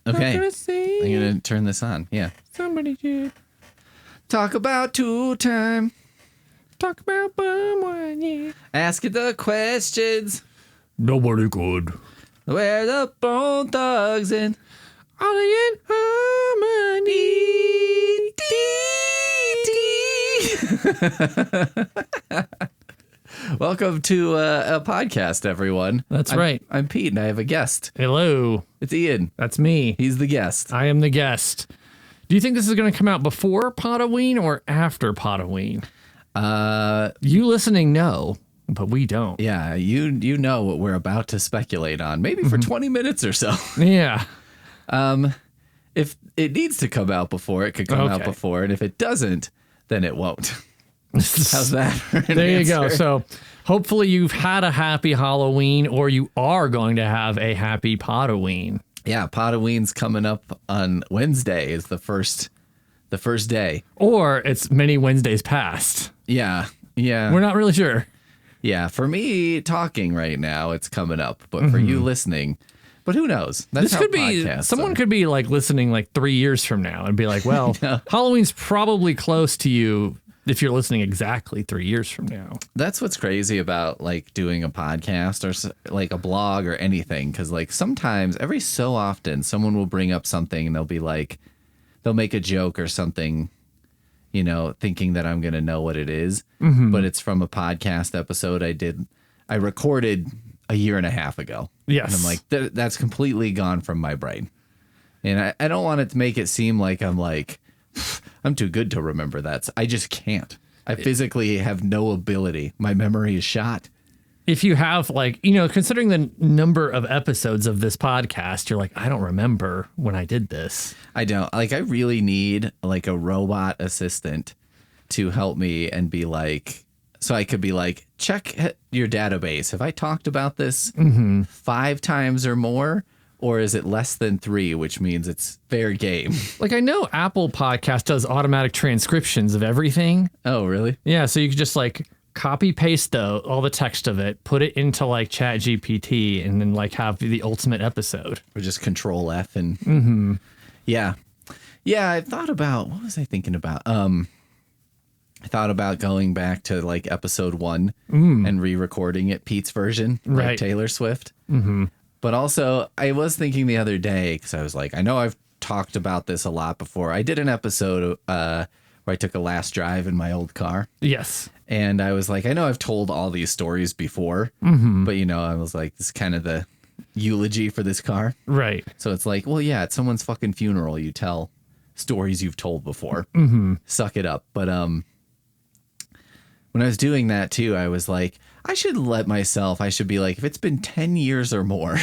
Okay. I'm going to turn this on. Yeah. Somebody should Talk about tool time. talk about bum one, yeah. Ask it the questions. Nobody could. Where the bone thugs in. All in harmony. Welcome to a podcast, everyone. That's right. I'm Pete, and I have a guest. Hello. It's Ian. That's me. He's the guest. I am the guest. Do you think this is going to come out before Potaween or after Potaween? You listening know, but we don't. Yeah, you know what we're about to speculate on. Maybe for 20 minutes or so. Yeah. If it needs to come out before, it could come out before. And if it doesn't, then it won't. How's that for an There you answer? go. So hopefully you've had a happy Halloween or you are going to have a happy Potaween. Yeah, Potaween's coming up on Wednesday is the first day. Or it's many Wednesdays past. Yeah. We're not really sure. Yeah, for me talking right now, it's coming up. But for you listening, but who knows? That's This could be, someone could be like listening like 3 years from now and be like, well, Halloween's probably close to you if you're listening exactly 3 years from now. That's what's crazy about like doing a podcast or like a blog or anything. Cause like sometimes every so often someone will bring up something and they'll be like, they'll make a joke or something, you know, thinking that I'm going to know what it is, but it's from a podcast episode I recorded a year and a half ago. Yes. And I'm like, that's completely gone from my brain. And I don't want it to make it seem like I'm too good to remember that. I just can't. I physically have no ability. My memory is shot. If you have like, you know, considering the number of episodes of this podcast, you're like, I don't remember when I did this. I don't. Like, I really need like a robot assistant to help me and be like, so I could be like, check your database. Have I talked about this 5 times or more? Or is it less than 3, which means it's fair game? Like, I know Apple Podcast does automatic transcriptions of everything. Oh, really? Yeah. So you could just like copy paste all the text of it, put it into like Chat GPT and then like have the ultimate episode. Or just Control F and yeah. I thought about, what was I thinking about? I thought about going back to like episode 1 and re-recording it, Pete's version, like Taylor Swift. But also, I was thinking the other day, because I was like, I know I've talked about this a lot before. I did an episode where I took a last drive in my old car. Yes. And I was like, I know I've told all these stories before, but, you know, I was like, this is kind of the eulogy for this car. Right. So it's like, well, yeah, at someone's fucking funeral, you tell stories you've told before. Suck it up. But when I was doing that, too, I was like, I should be like, if it's been 10 years or more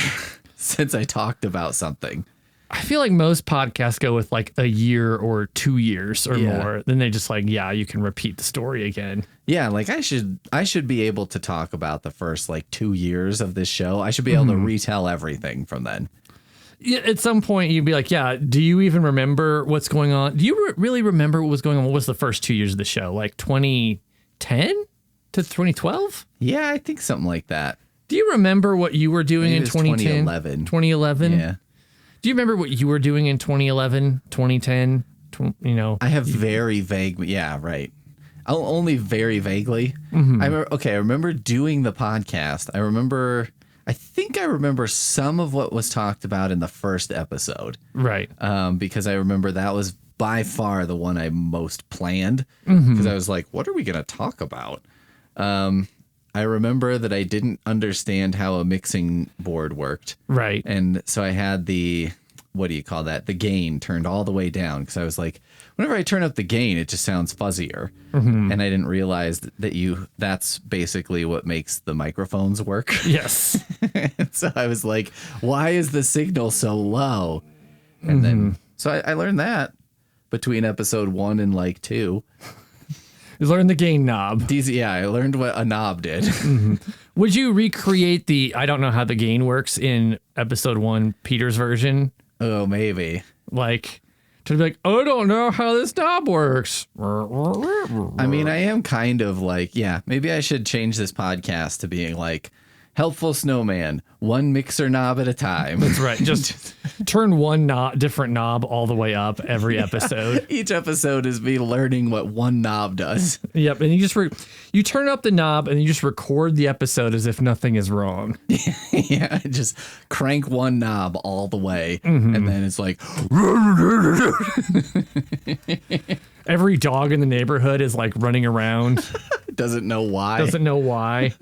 since I talked about something. I feel like most podcasts go with like a year or 2 years or more. Then they just like, yeah, you can repeat the story again. Yeah, like I should be able to talk about the first like 2 years of this show. I should be able to retell everything from then. Yeah, at some point you'd be like, yeah, do you even remember what's going on? Do you really remember what was going on? What was the first 2 years of the show? Like 2010 to 2012? Yeah, I think something like that. Do you remember what you were doing in 2010? 2011? Yeah. Do you remember what you were doing in 2011, 2010? You know, I have very vague. Yeah, right. Only very vaguely. I remember doing the podcast. I think I remember some of what was talked about in the first episode. Right. Because I remember that was by far the one I most planned. Because I was like, what are we going to talk about? I remember that I didn't understand how a mixing board worked. Right. And so I had the gain turned all the way down. Because I was like, whenever I turn up the gain, it just sounds fuzzier. And I didn't realize that's basically what makes the microphones work. Yes. And so I was like, why is the signal so low? And then, so I learned that between episode 1 and like 2. You learned the gain knob. I learned what a knob did. Would you recreate I don't know how the gain works in episode 1, Peter's version? Oh, maybe. Like, to be like, I don't know how this knob works. I mean, I am kind of like, yeah, maybe I should change this podcast to being like, Helpful snowman, one mixer knob at a time. That's right. Just turn one different knob all the way up every episode. Each episode is me learning what one knob does. Yep. And you just you turn up the knob and you just record the episode as if nothing is wrong. Yeah, just crank one knob all the way. And then it's like... Every dog in the neighborhood is like running around. Doesn't know why. Doesn't know why.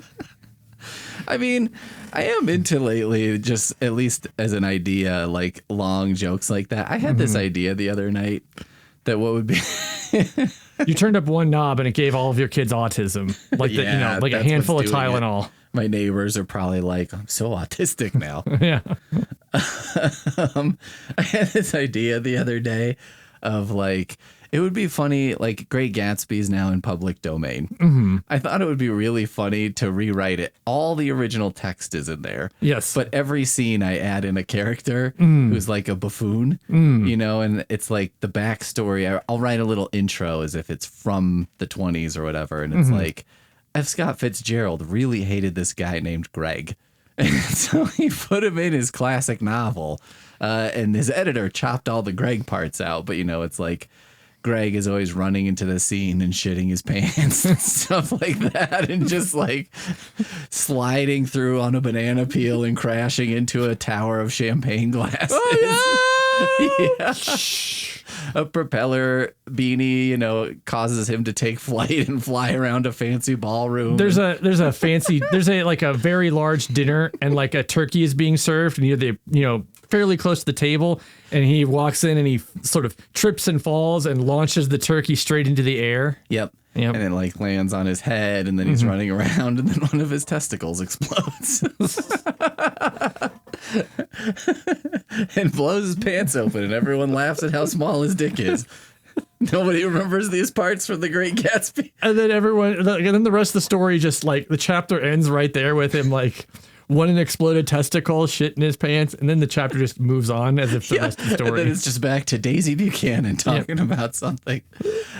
I mean, I am into lately, just at least as an idea, like long jokes like that. I had this idea the other night that what would be... You turned up one knob and it gave all of your kids autism. Like, like a handful of Tylenol. My neighbors are probably like, I'm so autistic now. Yeah. I had this idea the other day of like... It would be funny, like Great Gatsby's now in public domain. I thought it would be really funny to rewrite it. All the original text is in there. Yes. But every scene I add in a character who's like a buffoon, and it's like the backstory. I'll write a little intro as if it's from the 20s or whatever. And it's like, F. Scott Fitzgerald really hated this guy named Greg. And so he put him in his classic novel. And his editor chopped all the Greg parts out. But, it's like... Greg is always running into the scene and shitting his pants and stuff like that, and just like sliding through on a banana peel and crashing into a tower of champagne glasses. Oh, yeah. A propeller beanie, causes him to take flight and fly around a fancy ballroom. There's a very large dinner and like a turkey is being served and you're fairly close to the table, and he walks in and he sort of trips and falls and launches the turkey straight into the air. Yep. And it like lands on his head, and then he's running around, and then one of his testicles explodes. And blows his pants open, and everyone laughs at how small his dick is. Nobody remembers these parts from The Great Gatsby. And then the rest of the story, just like the chapter ends right there with him like one exploded testicle, shit in his pants, and then the chapter just moves on as if the rest of the story. And then it's just back to Daisy Buchanan talking about something.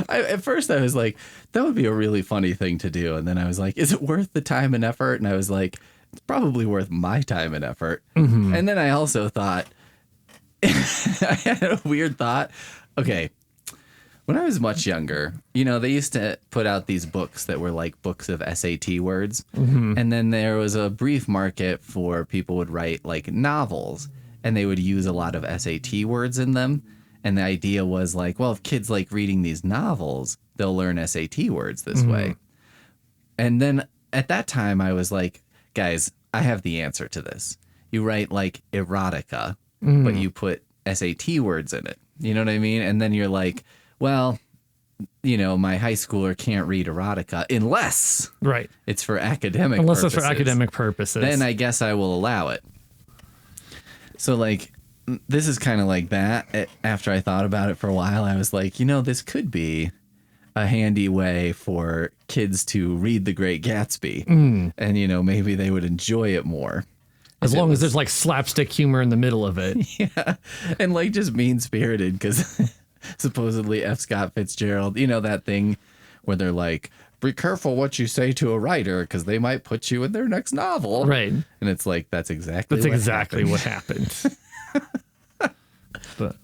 At first I was like, that would be a really funny thing to do. And then I was like, is it worth the time and effort? And I was like, it's probably worth my time and effort. And then I also thought, I had a weird thought. Okay. When I was much younger, they used to put out these books that were like books of SAT words. And then there was a brief market for people would write like novels, and they would use a lot of SAT words in them. And the idea was like, well, if kids like reading these novels, they'll learn SAT words this way. And then at that time I was like, guys, I have the answer to this. You write like erotica, but you put SAT words in it. You know what I mean? And then you're like, well, my high schooler can't read erotica unless it's for academic purposes. It's for academic purposes. Then I guess I will allow it. So, like, this is kind of like that. After I thought about it for a while, I was like, this could be a handy way for kids to read The Great Gatsby. And, maybe they would enjoy it more. As long as there's, like, slapstick humor in the middle of it. Yeah. And, like, just mean-spirited, because... supposedly F. Scott Fitzgerald, that thing where they're like, be careful what you say to a writer because they might put you in their next novel. Right. And it's like, that's exactly what happened. But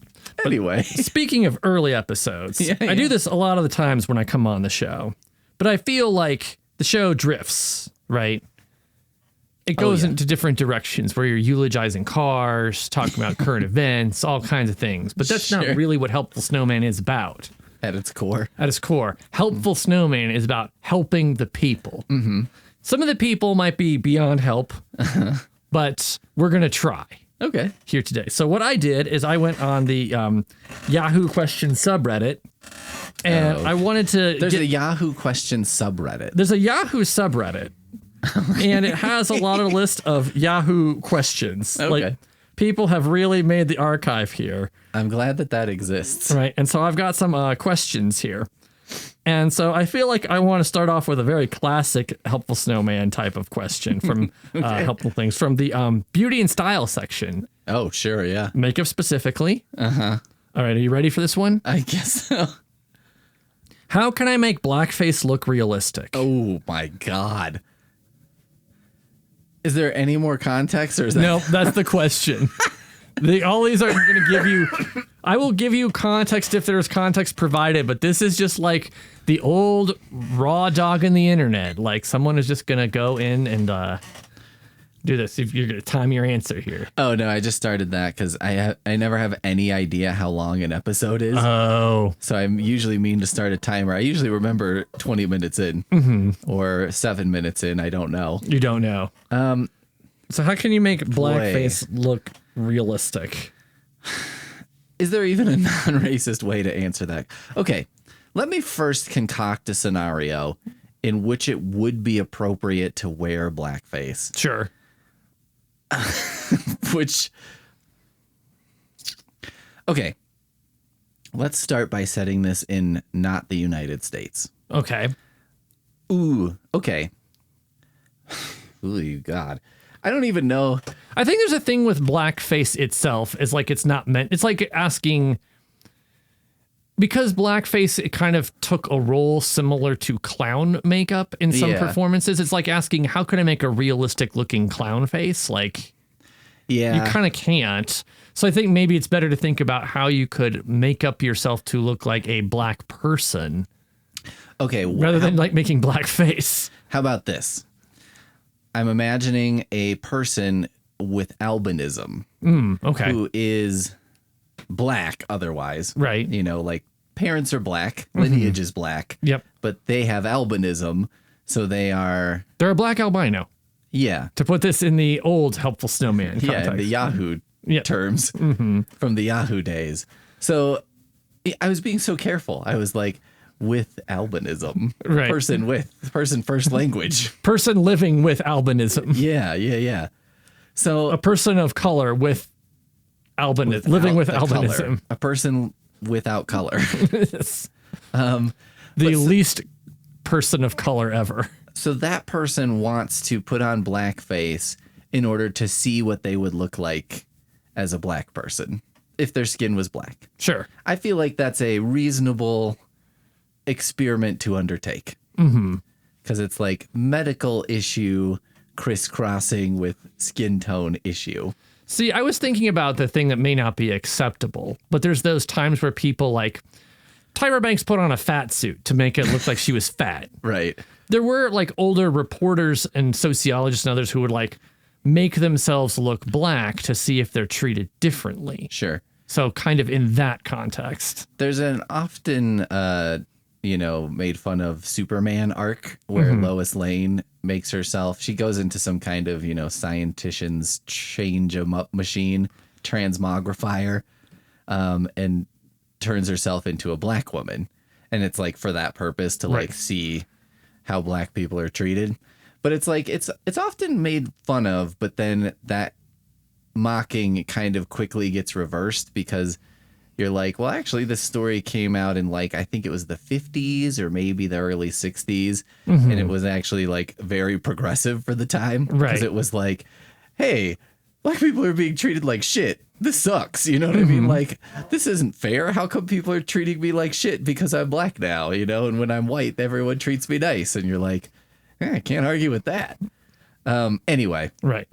anyway. Speaking of early episodes, I do this a lot of the times when I come on the show, but I feel like the show drifts, right? It goes into different directions where you're eulogizing cars, talking about current events, all kinds of things. But that's not really what Helpful Snowman is about. At its core. At its core. Helpful Snowman is about helping the people. Some of the people might be beyond help, but we're going to try. Okay. Here today. So what I did is I went on the Yahoo question subreddit, and I wanted to... There's a Yahoo question subreddit. There's a Yahoo subreddit. And it has a lot of list of Yahoo questions. Okay. Like, people have really made the archive here. I'm glad that exists. Right. And so I've got some questions here. And so I feel like I want to start off with a very classic Helpful Snowman type of question from Helpful Things from the beauty and style section. Oh, sure. Yeah. Makeup specifically. Uh-huh. All right. Are you ready for this one? I guess so. How can I make blackface look realistic? Oh, my God. Is there any more context, or is that? No, that's the question. All these are going to give you. I will give you context if there's context provided, but this is just like the old raw dog in the internet. Like someone is just going to go in and do this. If you're going to time your answer here. Oh no, I just started that because I never have any idea how long an episode is. Oh, so I'm usually mean to start a timer. I usually remember 20 minutes in or 7 minutes in. I don't know. You don't know. So how can you make blackface look realistic? Is there even a non-racist way to answer that? Okay, let me first concoct a scenario in which it would be appropriate to wear blackface. Sure. Okay, let's start by setting this in not the United States. Okay. Ooh, okay. Ooh, God. I don't even know. I think there's a thing with blackface itself is like it's not meant. It's like asking, because blackface, it kind of took a role similar to clown makeup in some performances. It's like asking, how can I make a realistic looking clown face? Like, you kind of can't. So I think maybe it's better to think about how you could make up yourself to look like a black person. Okay. Rather than like making blackface. How about this? I'm imagining a person with albinism. Okay. Who is black otherwise. Right. You know, like parents are black, lineage is black. Yep. But they have albinism, so they're a black albino. Yeah. To put this in the old Helpful Snowman context. Yeah, in the Yahoo terms from the Yahoo days. So I was being so careful. I was like, with albinism. Right. Person first language. Person living with albinism. Yeah. So a person of color with albinism. Living with albinism. Color. A person without color. Yes. The least person of color ever. So that person wants to put on blackface in order to see what they would look like as a black person if their skin was black. Sure. I feel like that's a reasonable experiment to undertake. Because it's like medical issue crisscrossing with skin tone issue. See, I was thinking about the thing that may not be acceptable, but there's those times where people like Tyra Banks put on a fat suit to make it look like she was fat. Right. There were like older reporters and sociologists and others who would like make themselves look black to see if they're treated differently. Sure. So kind of in that context. There's an often, made fun of Superman arc where Lois Lane makes herself, she goes into some kind of, scientician's change 'em up machine, transmogrifier, and turns herself into a black woman. And it's like for that purpose to like see how black people are treated. But it's like, it's often made fun of, but then that mocking kind of quickly gets reversed because you're like, well, actually, this story came out in like, I think it was the 50s or maybe the early 60s. And it was actually like very progressive for the time. Right. Because it was like, hey, black people are being treated like shit. This sucks. You know what I mean? Like, this isn't fair. How come people are treating me like shit because I'm black now, And when I'm white, everyone treats me nice. And you're like, I can't argue with that. Anyway. Right.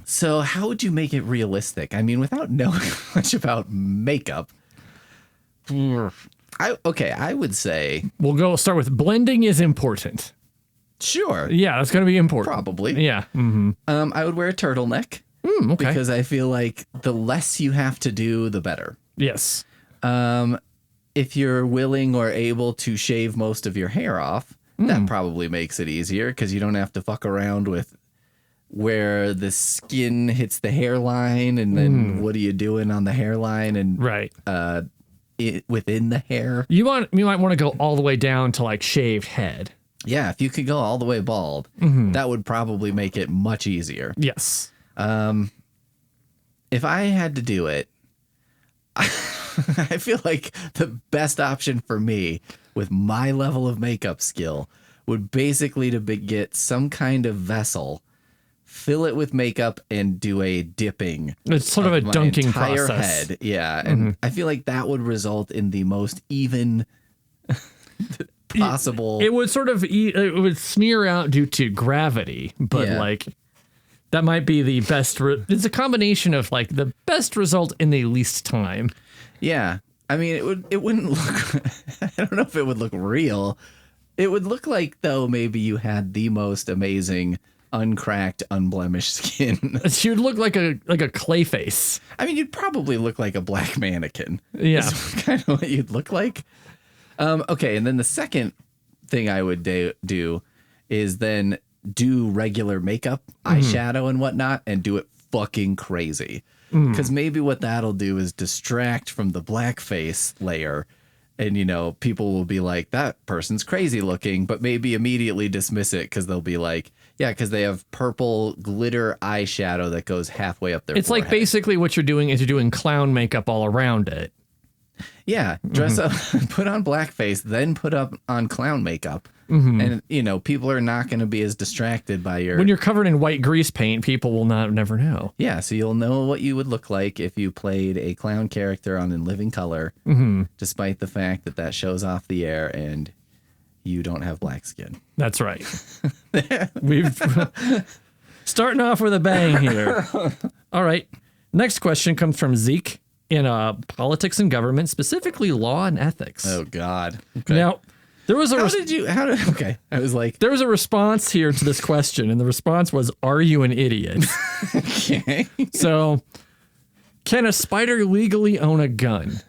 So how would you make it realistic? I mean, without knowing much about makeup, I would say... We'll start with blending is important. Sure. Yeah, that's going to be important. Probably. Yeah. I would wear a turtleneck. Okay. Because I feel like the less you have to do, the better. Yes. If you're willing or able to shave most of your hair off, that probably makes it easier because you don't have to fuck around with where the skin hits the hairline and then what are you doing on the hairline and within the hair. You might want to go all the way down to like shaved head. Yeah, if you could go all the way bald, that would probably make it much easier. Yes. If I had to do it, I feel like the best option for me with my level of makeup skill would basically get some kind of vessel, fill it with makeup, and do a dipping. It's sort of a dunking entire process. Head. Yeah, and I feel like that would result in the most even possible. It would sort of it would smear out due to gravity, but like that might be the best. It's a combination of like the best result in the least time. Yeah. I mean, it wouldn't look, I don't know if it would look real. It would look like, though, maybe you had the most amazing, uncracked, unblemished skin. You'd look like a clay face. I mean, you'd probably look like a black mannequin. Yeah. Is kind of what you'd look like. Okay, and then the second thing I would do is then do regular makeup, eyeshadow and whatnot, and do it fucking crazy. Because maybe what that'll do is distract from the blackface layer. And, you know, people will be like, that person's crazy looking, but maybe immediately dismiss it because they'll be like, yeah, because they have purple glitter eyeshadow that goes halfway up their It's forehead. like basically what you're doing is you're doing clown makeup all around it. Yeah, dress up, put on blackface, then put up on clown makeup. And, you know, people are not going to be as distracted by your... When you're covered in white grease paint, people will never know. Yeah, so you'll know what you would look like if you played a clown character on In Living Color, despite the fact that that shows off the air and you don't have black skin. That's right. We've starting off with a bang here. All right. Next question comes from Zeke in politics and government, specifically law and ethics. Oh, God. Okay. Now, there was a okay. I was like, there was a response here to this question, and the response was, "Are you an idiot?" okay. So, can a spider legally own a gun?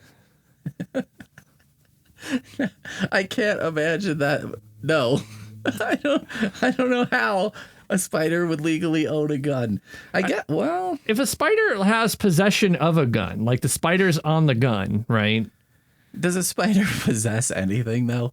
I can't imagine that. No, I don't know how a spider would legally own a gun. Well, if a spider has possession of a gun, like the spider's on the gun, right? Does a spider possess anything though?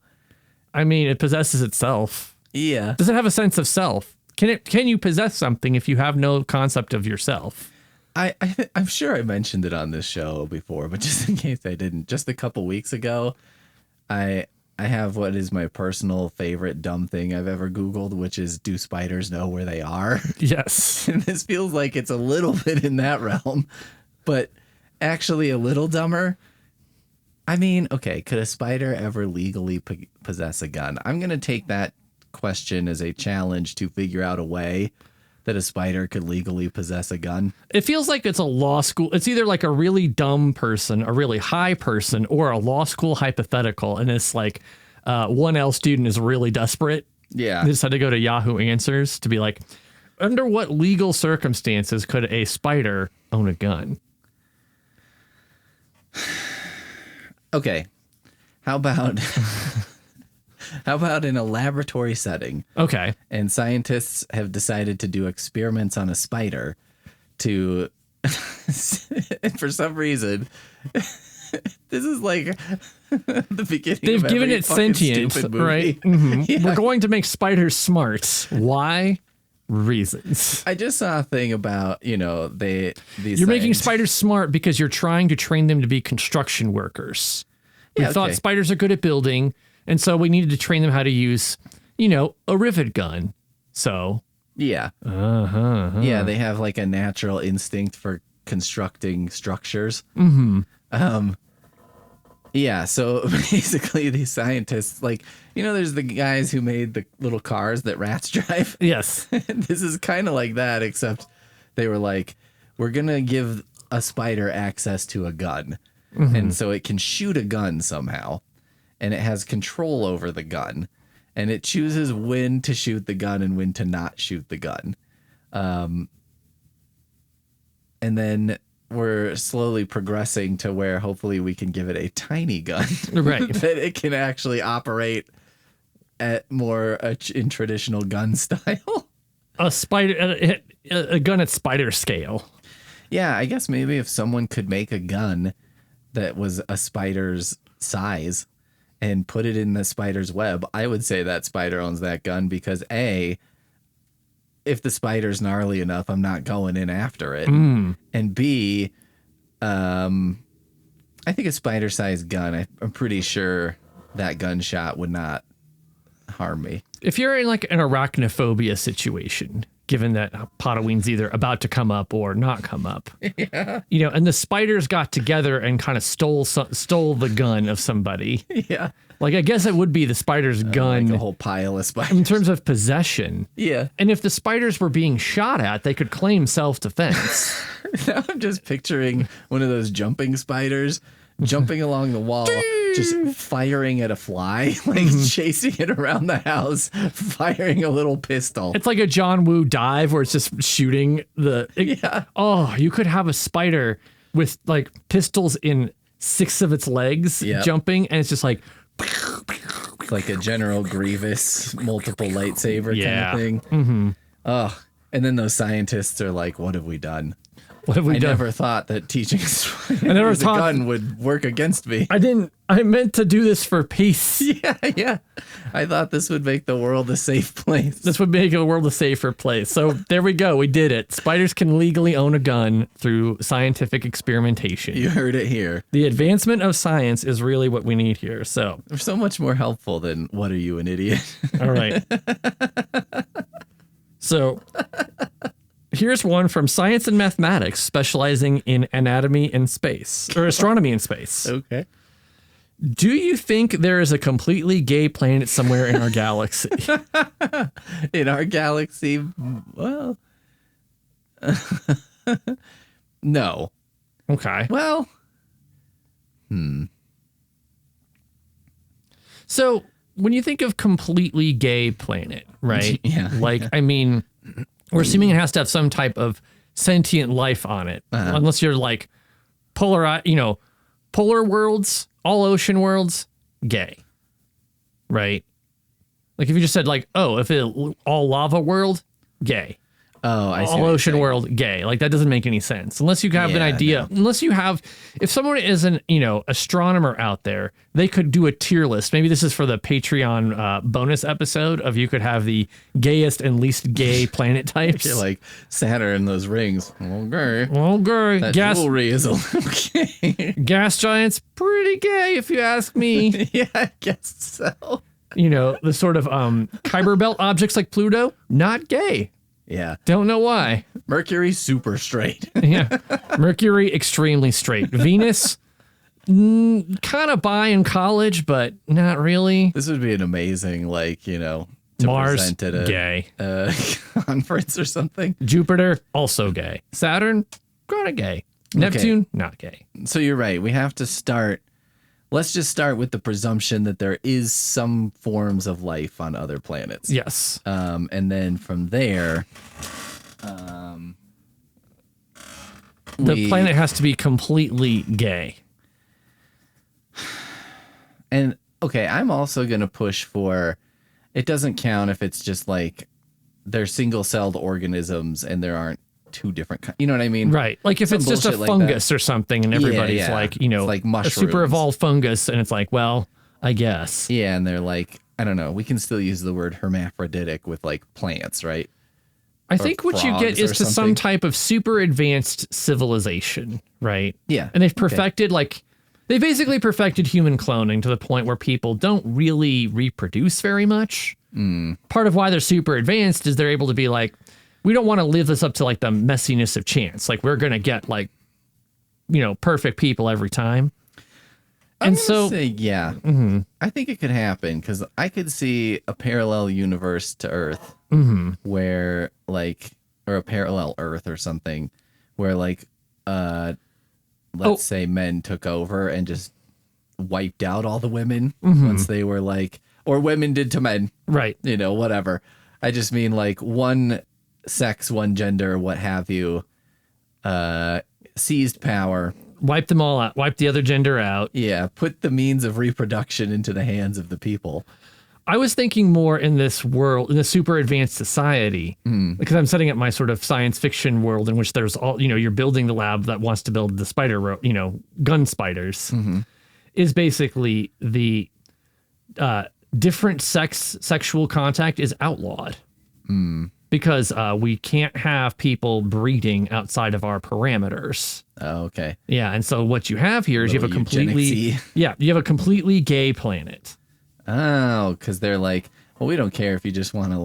I mean, it possesses itself. Yeah. Does it have a sense of self? Can you possess something if you have no concept of yourself? I'm sure I mentioned it on this show before, but just in case I didn't, just a couple weeks ago, I have what is my personal favorite dumb thing I've ever Googled, which is, do spiders know where they are? Yes. And this feels like it's a little bit in that realm, but actually a little dumber. I mean, okay, could a spider ever legally possess a gun? I'm going to take that question as a challenge to figure out a way that a spider could legally possess a gun. It feels like it's a law school. It's either like a really dumb person, a really high person, or a law school hypothetical. And it's like 1L student is really desperate. Yeah. They just had to go to Yahoo Answers to be like, under what legal circumstances could a spider own a gun? Okay. How about in a laboratory setting? Okay. And scientists have decided to do experiments on a spider to and for some reason this is like the beginning. They've of given every it fucking sentience, stupid movie. right? Yeah. We're going to make spiders smart. Why? Reasons. I just saw a thing about, you know, these You're making spiders smart because you're trying to train them to be construction workers. We thought spiders are good at building, and so we needed to train them how to use, you know, a rivet gun. So yeah. Yeah, they have like a natural instinct for constructing structures. Yeah, so basically these scientists, like, you know, there's the guys who made the little cars that rats drive. Yes. This is kind of like that, except they were like, we're going to give a spider access to a gun. And so it can shoot a gun somehow. And it has control over the gun. And it chooses when to shoot the gun and when to not shoot the gun. And then we're slowly progressing to where hopefully we can give it a tiny gun. Right. That it can actually operate at more in traditional gun style. A gun at spider scale. Yeah, I guess maybe if someone could make a gun that was a spider's size and put it in the spider's web, I would say that spider owns that gun because A, if the spider's gnarly enough, I'm not going in after it. And B, I think a spider-sized gun, I'm pretty sure that gunshot would not harm me. If you're in like an arachnophobia situation, given that Potaween's either about to come up or not come up. Yeah. You know, and the spiders got together and kind of stole the gun of somebody. Yeah. Like, I guess it would be the spider's gun. Like a whole pile of spiders. In terms of possession. Yeah. And if the spiders were being shot at, they could claim self-defense. Now I'm just picturing one of those jumping spiders jumping along the wall, just firing at a fly, like chasing it around the house, firing a little pistol. It's like a John Woo dive where it's just shooting Yeah. Oh, you could have a spider with like pistols in 6 of its legs jumping, and it's just like like a General Grievous multiple lightsaber kind of thing. Mm-hmm. Oh, and then those scientists are like, "What have we done? What have we done? Never thought that teaching a gun would work against me. I meant to do this for peace. Yeah. I thought this would make the world a safe place. This would make the world a safer place. So there we go. We did it. Spiders can legally own a gun through scientific experimentation. You heard it here. The advancement of science is really what we need here. So they're so much more helpful than "What are you, an idiot?" All right. So here's one from Science and Mathematics, specializing in anatomy in space, or astronomy in space. Okay. Do you think there is a completely gay planet somewhere in our galaxy? In our galaxy? Well, no. Okay. Well, So when you think of completely gay planet, right? Yeah. Like, I mean, we're assuming it has to have some type of sentient life on it, unless you're like polar worlds, all ocean worlds, gay, right? Like if you just said like, oh, if it all lava world, gay. Oh, I see. All ocean world, gay. Like that doesn't make any sense unless you have an idea. No. Unless you have, if someone is an astronomer out there, they could do a tier list. Maybe this is for the Patreon bonus episode of you could have the gayest and least gay planet types. You're like Saturn, those rings. Okay. That jewelry is a little gay. Gas giants, pretty gay if you ask me. Yeah, I guess so. The sort of Kuiper belt objects like Pluto, not gay. Yeah. Don't know why. Mercury, super straight. Yeah. Mercury, extremely straight. Venus, kind of bi in college, but not really. This would be an amazing, to Mars, present at a conference or something. Jupiter, also gay. Saturn, kind of gay. Neptune, not gay. So you're right. We have to start. Let's just start with the presumption that there is some forms of life on other planets. Yes. And then from there, the planet has to be completely gay. And okay, I'm also going to push for, it doesn't count if it's just like they're single-celled organisms and there aren't two different kinds. You know what I mean? Right. Like if it's just a fungus or something and everybody's like, like mushrooms. A super evolved fungus, and it's like, well, I guess. Yeah, and they're like, I don't know, we can still use the word hermaphroditic with like plants, right? I think what you get is to some type of super advanced civilization, right? Yeah. And they've perfected they basically perfected human cloning to the point where people don't really reproduce very much. Part of why they're super advanced is they're able to be like, we don't want to live this up to like the messiness of chance. Like we're going to get like, perfect people every time. And so, yeah, I think it could happen because I could see a parallel universe to Earth where or a parallel Earth or something where let's say men took over and just wiped out all the women once they were or women did to men. Right. Whatever. I just mean one sex, one gender, what have you, seized power. Wipe them all out. Wipe the other gender out. Yeah, put the means of reproduction into the hands of the people. I was thinking more in this world, in a super advanced society, because I'm setting up my sort of science fiction world in which there's all, you're building the lab that wants to build the spider, gun spiders, is basically the different sexual contact is outlawed. Because we can't have people breeding outside of our parameters. Oh, okay. Yeah, and so what you have here is you have a completely gay planet. Oh, because they're like, well, we don't care if you just want to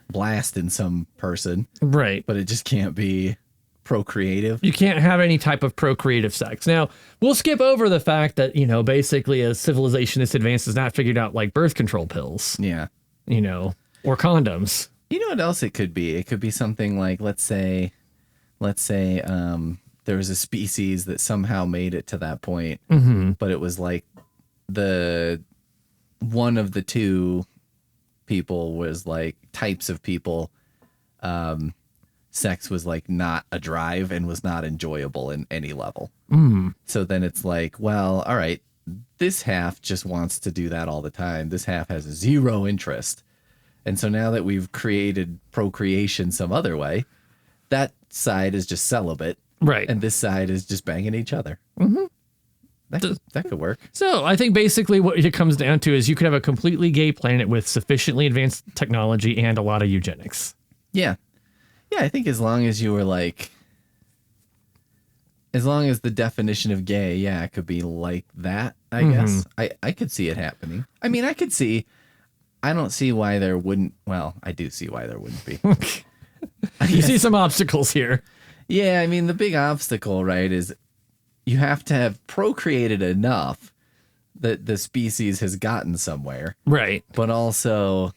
blast in some person. Right. But it just can't be procreative. You can't have any type of procreative sex. Now, we'll skip over the fact that, basically a civilization this advanced has not figured out like birth control pills. Yeah. Or condoms. You know what else it could be? It could be something like, let's say there was a species that somehow made it to that point, but it was like one of the two people was like types of people, sex was like not a drive and was not enjoyable in any level. So then it's like, well, all right, this half just wants to do that all the time. This half has zero interest. And so now that we've created procreation some other way, that side is just celibate. Right. And this side is just banging each other. That could work. So I think basically what it comes down to is you could have a completely gay planet with sufficiently advanced technology and a lot of eugenics. Yeah. Yeah, I think as long as you were like, as long as the definition of gay, yeah, it could be like that, I guess. I could see it happening. I mean, I don't see why there wouldn't, well, I do see why there wouldn't be. You see some obstacles here. Yeah, I mean, the big obstacle, right, is you have to have procreated enough that the species has gotten somewhere. Right. But also,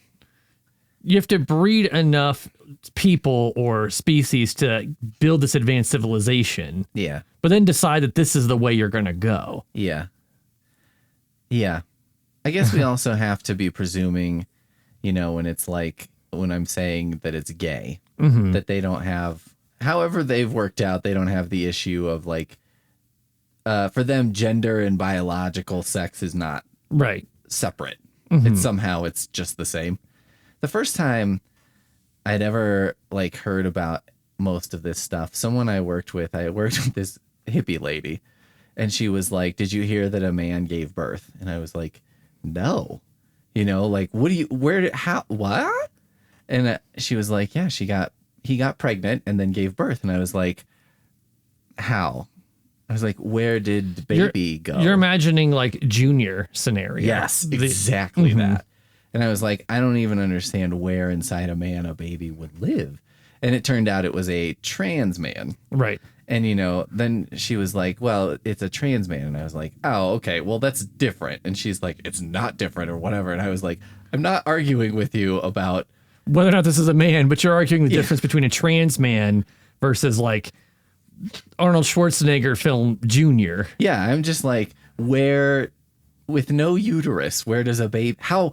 you have to breed enough people or species to build this advanced civilization. Yeah. But then decide that this is the way you're going to go. Yeah. Yeah. I guess we also have to be presuming, when it's like, when I'm saying that it's gay, that they don't have, however they've worked out, they don't have the issue of like, for them, gender and biological sex is not right separate. It's just the same. The first time I'd ever like heard about most of this stuff, someone I worked with this hippie lady, and she was like, "Did you hear that a man gave birth?" And I was like, "No." Like, what? And she was like, "Yeah, he got pregnant and then gave birth." And I was like, "How?" I was like, "Where did the baby go?" You're imagining like Junior scenario. Yes, exactly that. And I was like, I don't even understand where inside a man a baby would live. And it turned out it was a trans man. Right. And, then she was like, well, it's a trans man. And I was like, oh, okay, well, that's different. And she's like, it's not different or whatever. And I was like, I'm not arguing with you about whether or not this is a man, but you're arguing the difference between a trans man versus like Arnold Schwarzenegger film Junior. Yeah, I'm just like, where, with no uterus, where does a baby, how?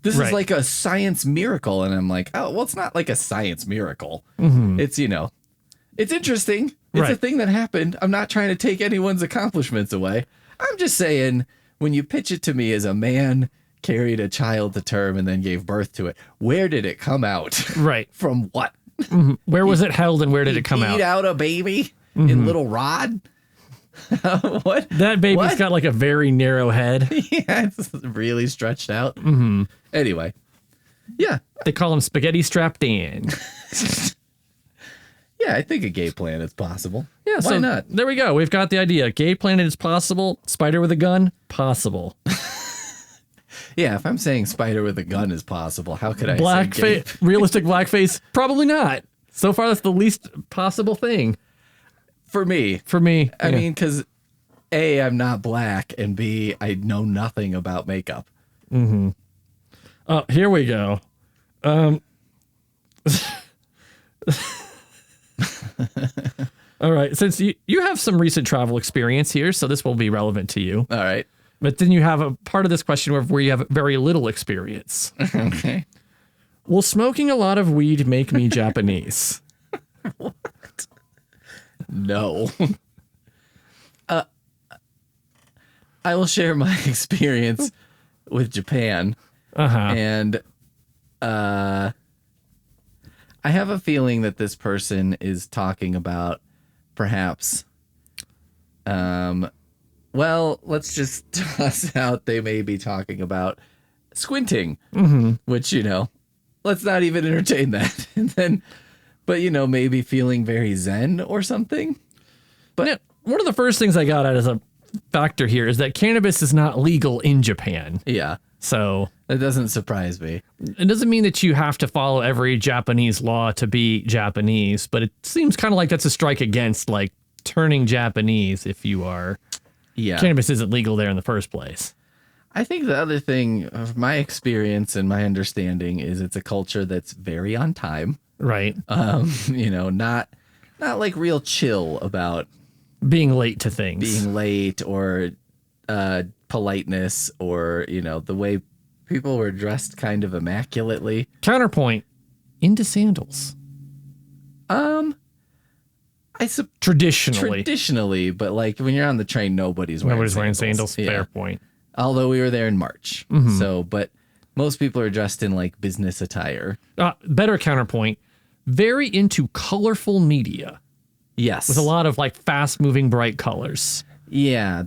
This is like a science miracle. And I'm like, oh, well, it's not like a science miracle. It's, it's interesting. It's a thing that happened. I'm not trying to take anyone's accomplishments away. I'm just saying, when you pitch it to me as a man carried a child to term and then gave birth to it, where did it come out? Right. From what? Where was it held and where did it come out? Eat out a baby in little Rod? What? That baby's got like a very narrow head. Yeah, it's really stretched out. Anyway. Yeah. They call him Spaghetti Strap Dan. Yeah, I think a gay planet is possible. Yeah, why not? There we go. We've got the idea. Gay planet is possible. Spider with a gun, possible. Yeah, if I'm saying spider with a gun is possible, how could I say realistic blackface? Probably not. So far, that's the least possible thing. For me. I mean, because A, I'm not black, and B, I know nothing about makeup. Oh, here we go. All right. Since you have some recent travel experience here, so this will be relevant to you. All right. But then you have a part of this question where you have very little experience. Okay. Will smoking a lot of weed make me Japanese? What? No. I will share my experience with Japan. And I have a feeling that this person is talking about perhaps well, let's just toss out they may be talking about squinting, which, let's not even entertain that. And then, but, maybe feeling very zen or something. But one of the first things I got at as a factor here is that cannabis is not legal in Japan. Yeah. So that doesn't surprise me. It doesn't mean that you have to follow every Japanese law to be Japanese, but it seems kind of like that's a strike against like turning Japanese if you are. Yeah. Cannabis isn't legal there in the first place. I think the other thing of my experience and my understanding is it's a culture that's very on time. Right. Not like real chill about being late to things. Being late or politeness or, the way people were dressed kind of immaculately. Counterpoint, into sandals. Traditionally, but like when you're on the train, nobody's wearing sandals. Yeah. Fair point. Although we were there in March. Mm-hmm. But most people are dressed in like business attire. Better counterpoint, very into colorful media. Yes. With a lot of like fast moving bright colors. Yeah.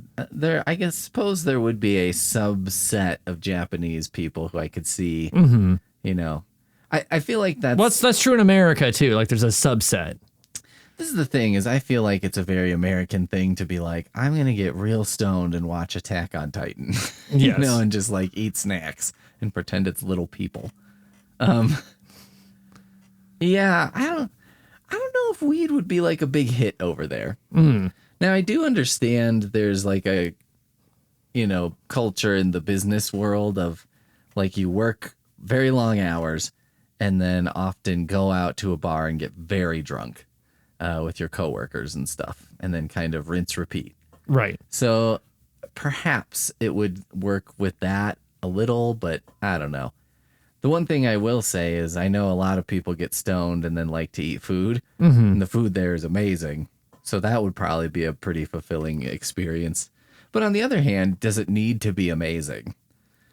Suppose there would be a subset of Japanese people who I could see, I feel like that's true in America too. Like there's a subset. This is the thing is I feel like it's a very American thing to be like, I'm going to get real stoned and watch Attack on Titan, yes. And just like eat snacks and pretend it's little people. Yeah, I don't know if weed would be like a big hit over there. Mm. Now I do understand there's like a, culture in the business world of like you work very long hours and then often go out to a bar and get very drunk. With your coworkers and stuff, and then kind of rinse, repeat. Right. So perhaps it would work with that a little, but I don't know. The one thing I will say is I know a lot of people get stoned and then like to eat food, and the food there is amazing. So that would probably be a pretty fulfilling experience. But on the other hand, does it need to be amazing?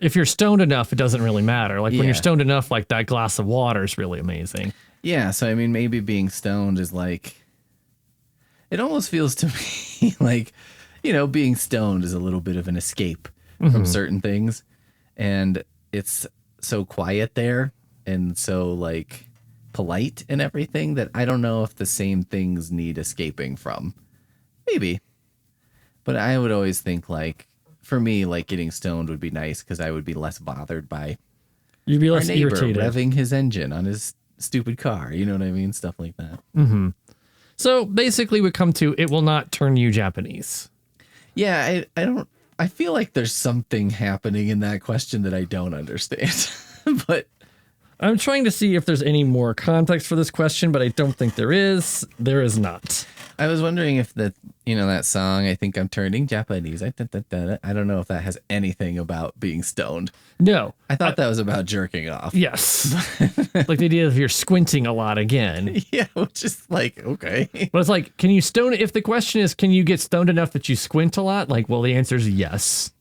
If you're stoned enough, it doesn't really matter. Like when you're stoned enough, like that glass of water is really amazing. Yeah, so I mean, maybe being stoned is like, it almost feels to me like, being stoned is a little bit of an escape from certain things. And it's so quiet there and so like polite and everything that I don't know if the same things need escaping from. Maybe. But I would always think like, for me, like getting stoned would be nice because I would be less bothered by You'd be less our neighbor irritated. Revving his engine on his stupid car, you know what I mean? Stuff like that. Mm-hmm. So basically we come to, it will not turn you Japanese. Yeah, I feel like there's something happening in that question that I don't understand. But I'm trying to see if there's any more context for this question, but I don't think there is. There is not. I was wondering if that song, I think I'm turning Japanese. I don't know if that has anything about being stoned. No. I thought that was about jerking off. Yes. Like the idea of you're squinting a lot again. Yeah, which is like, okay. But it's like, can you stone, if the question is, can you get stoned enough that you squint a lot? Like, well, the answer is yes.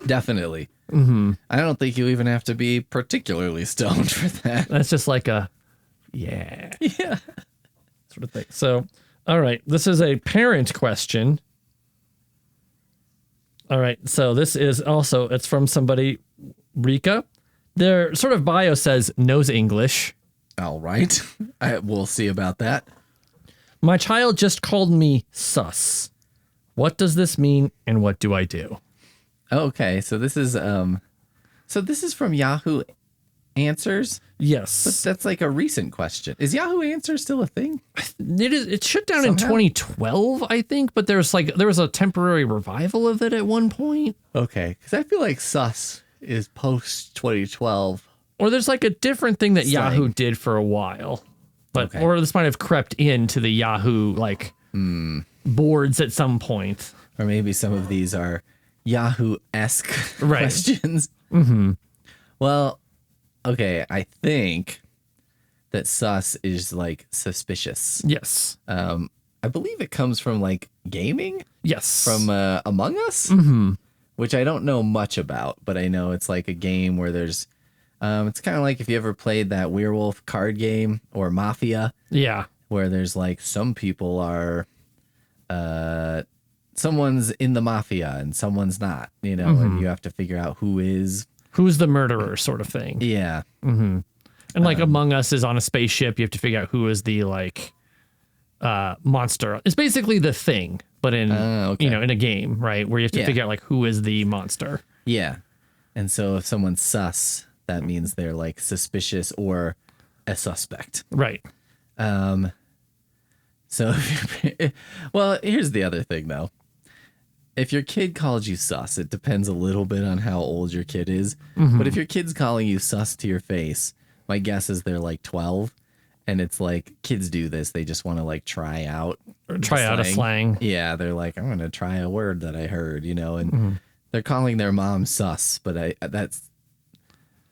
Definitely. Mm-hmm. I don't think you even have to be particularly stoned for that. That's just like a, yeah. Yeah. Sort of thing. So, all right. This is a parent question. All right. So this is also, it's from somebody, Rika. Their sort of bio says knows English. All right. We'll see about that. My child just called me sus. What does this mean and what do I do? Okay. So this is from Yahoo Answers. Yes. But that's like a recent question. Is Yahoo Answers still a thing? It is. It's shut down in 2012, I think, but there was a temporary revival of it at one point. Okay. Because I feel like sus is post 2012. Or there's like a different thing that Yahoo did for a while. But or this might have crept into the Yahoo boards at some point. Or maybe some of these are Yahoo-esque questions. Mm-hmm. Well, okay, I think that sus is like suspicious. Yes. I believe it comes from like gaming. Yes. From Among Us, which I don't know much about, but I know it's like a game where there's, it's kind of like if you ever played that werewolf card game or Mafia. Yeah. Where there's like some people are, someone's in the mafia and someone's not, and you have to figure out who's the murderer sort of thing. Yeah. Mm-hmm. And like Among Us is on a spaceship. You have to figure out who is the like monster. It's basically The Thing, but in in a game, right? Where you have to figure out like who is the monster. Yeah. And so if someone's sus, that means they're like suspicious or a suspect. Right. So, well, here's the other thing though. If your kid calls you sus, it depends a little bit on how old your kid is. But if your kid's calling you sus to your face, my guess is they're like 12. And it's like kids do this. They just want to like try out a slang. Yeah. They're like, I'm going to try a word that I heard, and they're calling their mom sus. But that's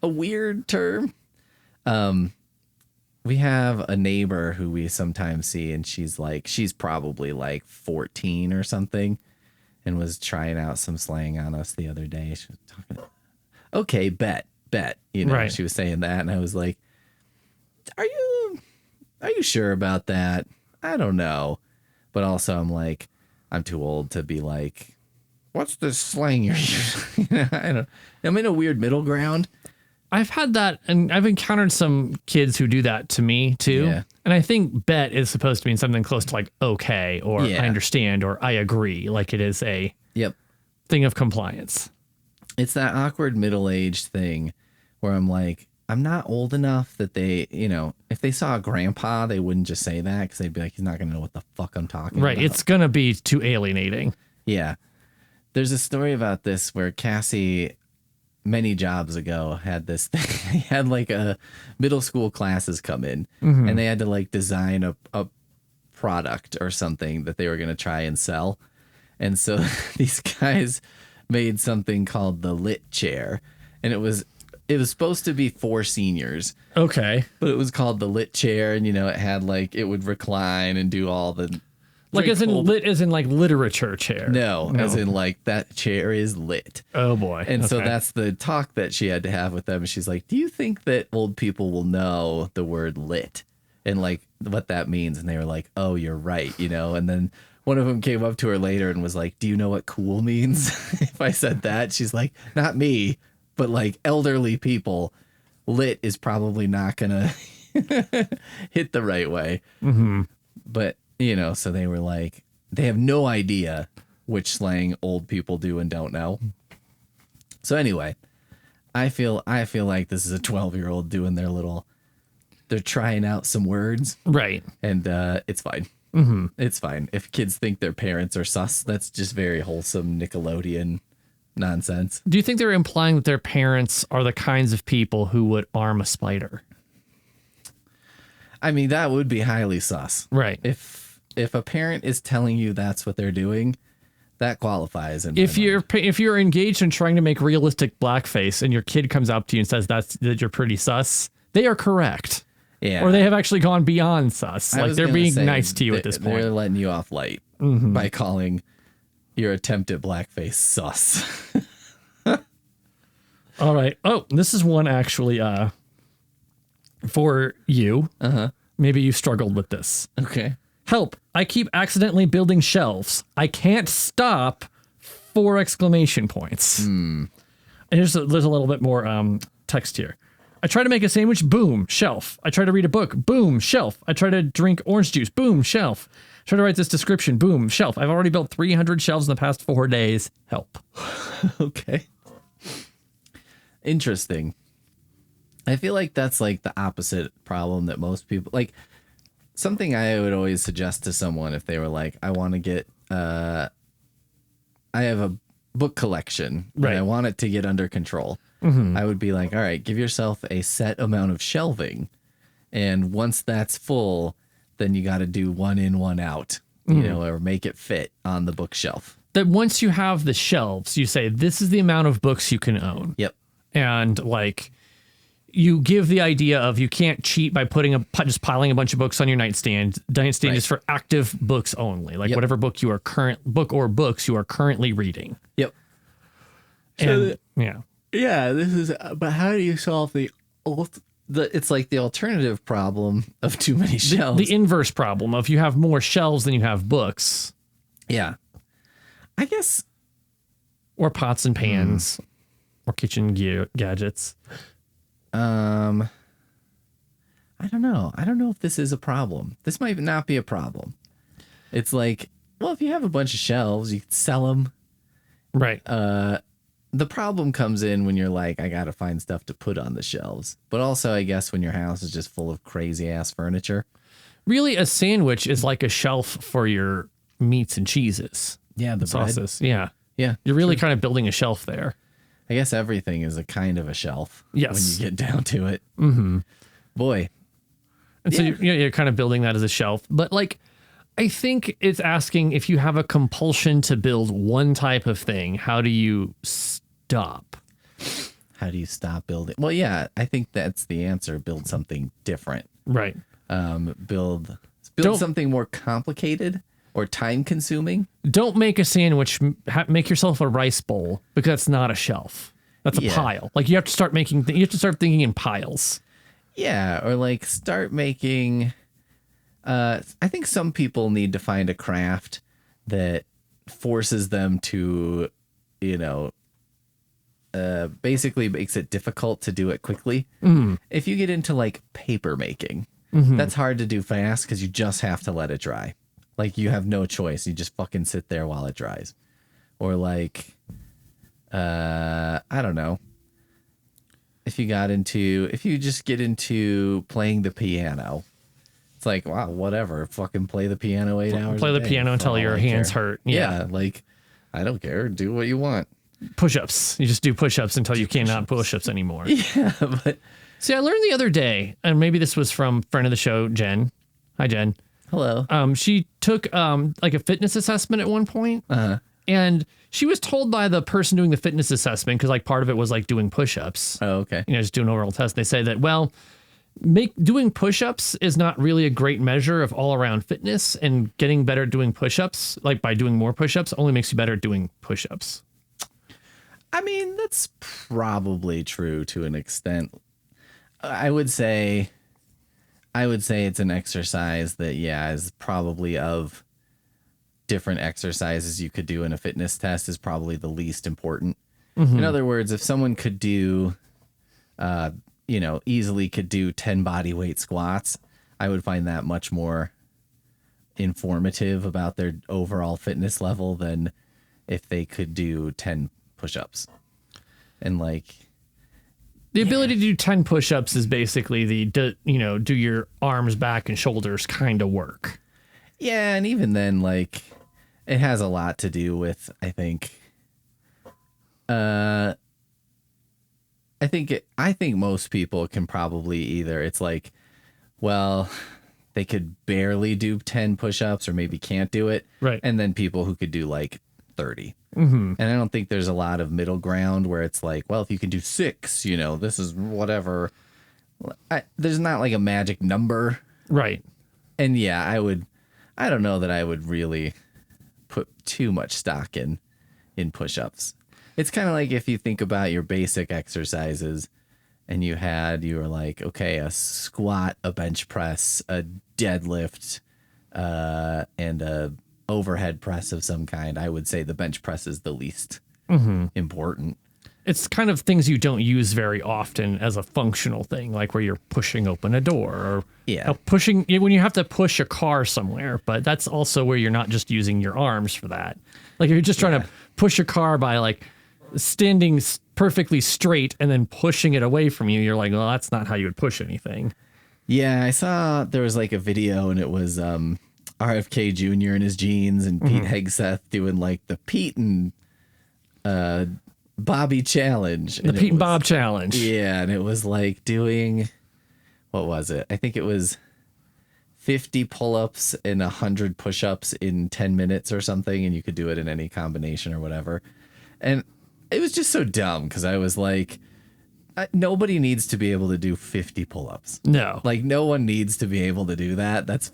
a weird term. We have a neighbor who we sometimes see, and she's probably like 14 or something, and was trying out some slang on us the other day. She was talking, okay, bet, right. She was saying that, and I was like, are you sure about that? I don't know. But also I'm like, I'm too old to be like, what's this slang you're using? I'm in a weird middle ground. I've had that, and I've encountered some kids who do that to me too. Yeah. And I think bet is supposed to mean something close to like okay, or I understand, or I agree. Like it is a thing of compliance. It's that awkward middle-aged thing where I'm like, I'm not old enough that they, if they saw a grandpa, they wouldn't just say that because they'd be like, he's not going to know what the fuck I'm talking about. Right. It's going to be too alienating. Yeah. There's a story about this where Cassie, many jobs ago, had this thing. They had like a middle school classes come in and they had to like design a product or something that they were going to try and sell. And so these guys made something called the lit chair, and it was supposed to be for seniors. Okay. But it was called the lit chair, and it had like, it would recline and do all the like as in lit as in like literature chair. No, as in like that chair is lit. Oh boy. And so that's the talk that she had to have with them. She's like, do you think that old people will know the word lit and like what that means? And they were like, oh, you're right, and then one of them came up to her later and was like, do you know what cool means? If I said that, she's like, not me, but like elderly people, lit is probably not gonna hit the right way. But so they were like, they have no idea which slang old people do and don't know. So anyway, I feel like this is a 12-year-old doing they're trying out some words, right? And it's fine. It's fine. If kids think their parents are sus, that's just very wholesome Nickelodeon nonsense. Do you think they're implying that their parents are the kinds of people who would arm a spider? I mean, that would be highly sus. Right. If a parent is telling you that's what they're doing, that qualifies. If you're engaged in trying to make realistic blackface and your kid comes up to you and says that you're pretty sus, they are correct. Yeah. Or they have actually gone beyond sus. Like they're being nice to you at this point. They're letting you off light by calling your attempt at blackface sus. All right. Oh, this is one actually for you. Maybe you struggled with this. Okay. Help. I keep accidentally building shelves. I can't stop. 4 exclamation points. And there's a little bit more text here. I try to make a sandwich, boom, shelf. I try to read a book, boom, shelf. I try to drink orange juice, boom, shelf. I try to write this description, boom, shelf. I've already built 300 shelves in the past 4 days. Help. Okay. Interesting. I feel like that's like the opposite problem that most people like. Something I would always suggest to someone if they were like, I want to get, I have a book collection, right, and I want it to get under control. I would be like, all right, give yourself a set amount of shelving. And once that's full, then you got to do one in, one out, or make it fit on the bookshelf. That once you have the shelves, you say, this is the amount of books you can own. Yep. And like, you give the idea of you can't cheat by just piling a bunch of books on your nightstand. Nightstand right. is for active books only, like whatever book you are books you are currently reading. Yep. And, yeah. This is. But how do you solve it's like the alternative problem of too many shelves. The inverse problem of you have more shelves than you have books. Yeah. I guess. Or pots and pans, or kitchen gadgets. I don't know. I don't know if this is a problem. This might not be a problem. It's like, well, if you have a bunch of shelves, you can sell them. Right. the problem comes in when you're like, I got to find stuff to put on the shelves. But also, I guess, when your house is just full of crazy ass furniture. Really, a sandwich is like a shelf for your meats and cheeses. Yeah, the sauces. bread. Yeah. Yeah. You're really kind of building a shelf there. I guess everything is a kind of a shelf. Yes. When you get down to it. Mm-hmm. Boy. And so you're kind of building that as a shelf. But like, I think it's asking, if you have a compulsion to build one type of thing, how do you stop? How do you stop building? Well, yeah, I think that's the answer. Build something different. Right. Build something more complicated or time consuming. Don't make a sandwich. Make yourself a rice bowl, because that's not a shelf. That's a pile. Like, you have to start making. You have to start thinking in piles. Yeah, or like start making. I think some people need to find a craft that forces them to, basically makes it difficult to do it quickly. If you get into like paper making, that's hard to do fast because you just have to let it dry. Like, you have no choice. You just fucking sit there while it dries. Or like, I don't know. If you just get into playing the piano, it's like, wow, whatever. Fucking play the piano 8 hours. Play the piano until your hands hurt. Yeah, like, I don't care. Do what you want. Push-ups. You just do push-ups until you cannot push-ups anymore. Yeah, but see, I learned the other day, and maybe this was from friend of the show, Jen. Hi, Jen. Hello. She took like a fitness assessment at one point, and she was told by the person doing the fitness assessment, because like part of it was like doing push-ups. Oh, okay. Just doing an overall test. They say that, well, doing push-ups is not really a great measure of all-around fitness, and getting better at doing push-ups, like by doing more push-ups, only makes you better at doing push-ups. I mean, that's probably true to an extent. I would say it's an exercise that, is probably, of different exercises you could do in a fitness test, is probably the least important. In other words, if someone could do, easily could do 10 body weight squats, I would find that much more informative about their overall fitness level than if they could do 10 push-ups. And like, the ability to do 10 push-ups is basically do your arms, back, and shoulders kind of work. Yeah, and even then, like, it has a lot to do with, I think most people can probably either, it's like, well, they could barely do 10 push-ups or maybe can't do it. Right. And then people who could do like 30. And I don't think there's a lot of middle ground where it's like, well, if you can do 6, this is whatever. There's not like a magic number. Right. And yeah, I don't know that I would really put too much stock in push-ups. It's kind of like if you think about your basic exercises and you were like, okay, a squat, a bench press, a deadlift, and a overhead press of some kind. I would say the bench press is the least important. It's kind of things you don't use very often as a functional thing, like where you're pushing open a door, or pushing when you have to push a car somewhere. But that's also where you're not just using your arms for that. Like, if you're just trying to push a car by like standing perfectly straight and then pushing it away from you, you're like, well, that's not how you would push anything. Yeah, I saw there was like a video, and it was RFK Jr. in his jeans and Pete Hegseth doing like the Pete and Bobby challenge. The Pete and Bob challenge. Yeah, and it was like doing, what was it? I think it was 50 pull-ups and 100 push-ups in 10 minutes or something, and you could do it in any combination or whatever. And it was just so dumb, because I was like, nobody needs to be able to do 50 pull-ups. No. Like, no one needs to be able to do that. That's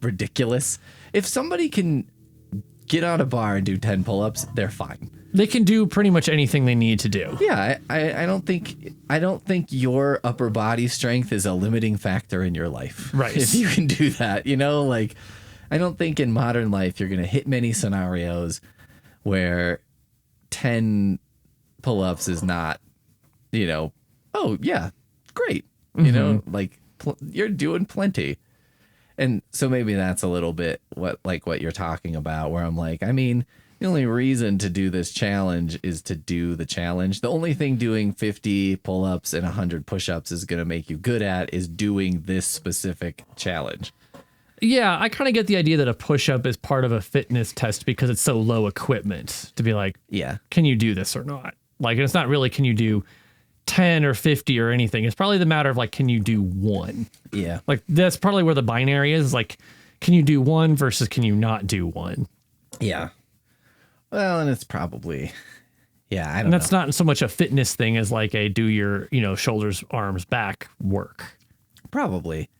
ridiculous. If somebody can get on a bar and do 10 pull-ups, they're fine. They can do pretty much anything they need to do. Yeah, I don't think your upper body strength is a limiting factor in your life. Right. If you can do that, like, I don't think in modern life you're going to hit many scenarios where 10 pull-ups is not, oh yeah, great. Like you're doing plenty. And so maybe that's a little bit what you're talking about, where I'm like, I mean, The only reason to do this challenge is to do the challenge. The only thing doing 50 pull-ups and 100 push-ups is going to make you good at is doing this specific challenge. Yeah, I kind of get the idea that a push-up is part of a fitness test because it's so low equipment to be like, yeah, can you do this or not? Like, it's not really can you do 10 or 50 or anything. It's probably the matter of like, can you do one? Yeah. Like, that's probably where the binary is. Like, can you do one versus can you not do one? Yeah. Well, and it's probably, yeah, I don't know. And that's not so much a fitness thing as like a do your, shoulders, arms, back work. Probably.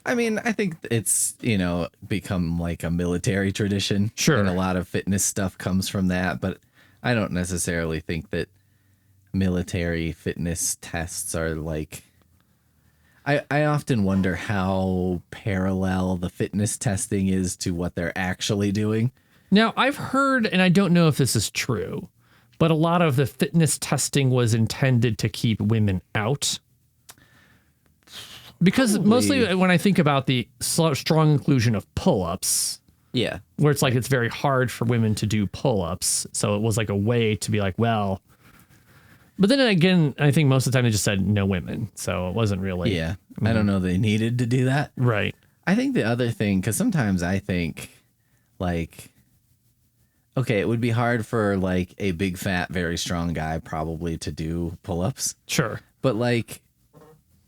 I mean, I think it's, become like a military tradition. Sure. And a lot of fitness stuff comes from that. But I don't necessarily think that military fitness tests are like, I often wonder how parallel the fitness testing is to what they're actually doing. Now, I've heard, and I don't know if this is true, but a lot of the fitness testing was intended to keep women out. Because mostly when I think about the strong inclusion of pull-ups, yeah, where it's like it's very hard for women to do pull-ups. So it was like a way to be like, well, but then again, I think most of the time they just said no women. So it wasn't really. Yeah, I don't know they needed to do that. Right. I think the other thing, because sometimes I think like, okay, it would be hard for like a big, fat, very strong guy probably to do pull-ups. Sure. But like